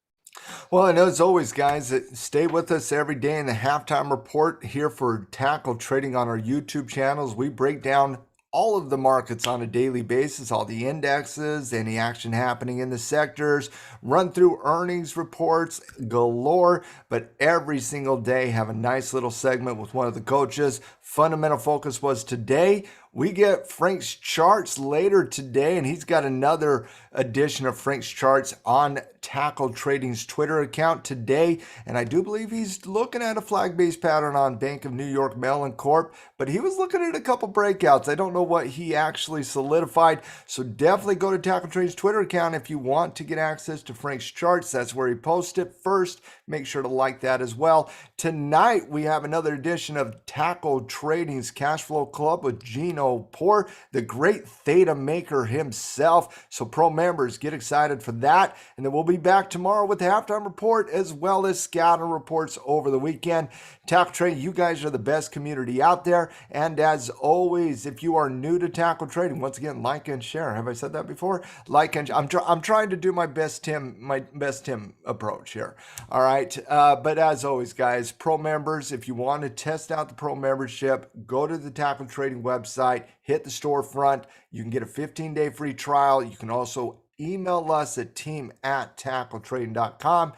S1: Well, and as always, guys, stay with us every day in the Halftime Report here for Tackle Trading on our YouTube channels. We break down all of the markets on a daily basis, all the indexes, any action happening in the sectors, run through earnings reports galore, but every single day have a nice little segment with one of the coaches. Fundamental Focus was today. We get Frank's charts later today, and he's got another edition of Frank's charts on Tackle Trading's Twitter account today. And I do believe he's looking at a flag-based pattern on Bank of New York Mellon Corp, but he was looking at a couple breakouts. I don't know what he actually solidified. So definitely go to Tackle Trading's Twitter account if you want to get access to Frank's charts. That's where he posts it first. Make sure to like that as well. Tonight, we have another edition of Tackle Trading's Cash Flow Club with Gino Poor, the great theta maker himself. So pro members, get excited for that. And then we'll be back tomorrow with the Halftime Report as well as scatter reports over the weekend. Tackle Trading, you guys are the best community out there. And as always, if you are new to Tackle Trading, once again, like and share. Have I said that before? Like and I'm trying to do my best Tim approach here. All right. But as always, guys, pro members, if you want to test out the pro membership, go to the Tackle Trading website, hit the storefront. You can get a 15-day free trial. You can also email us at team@tackletrading.com.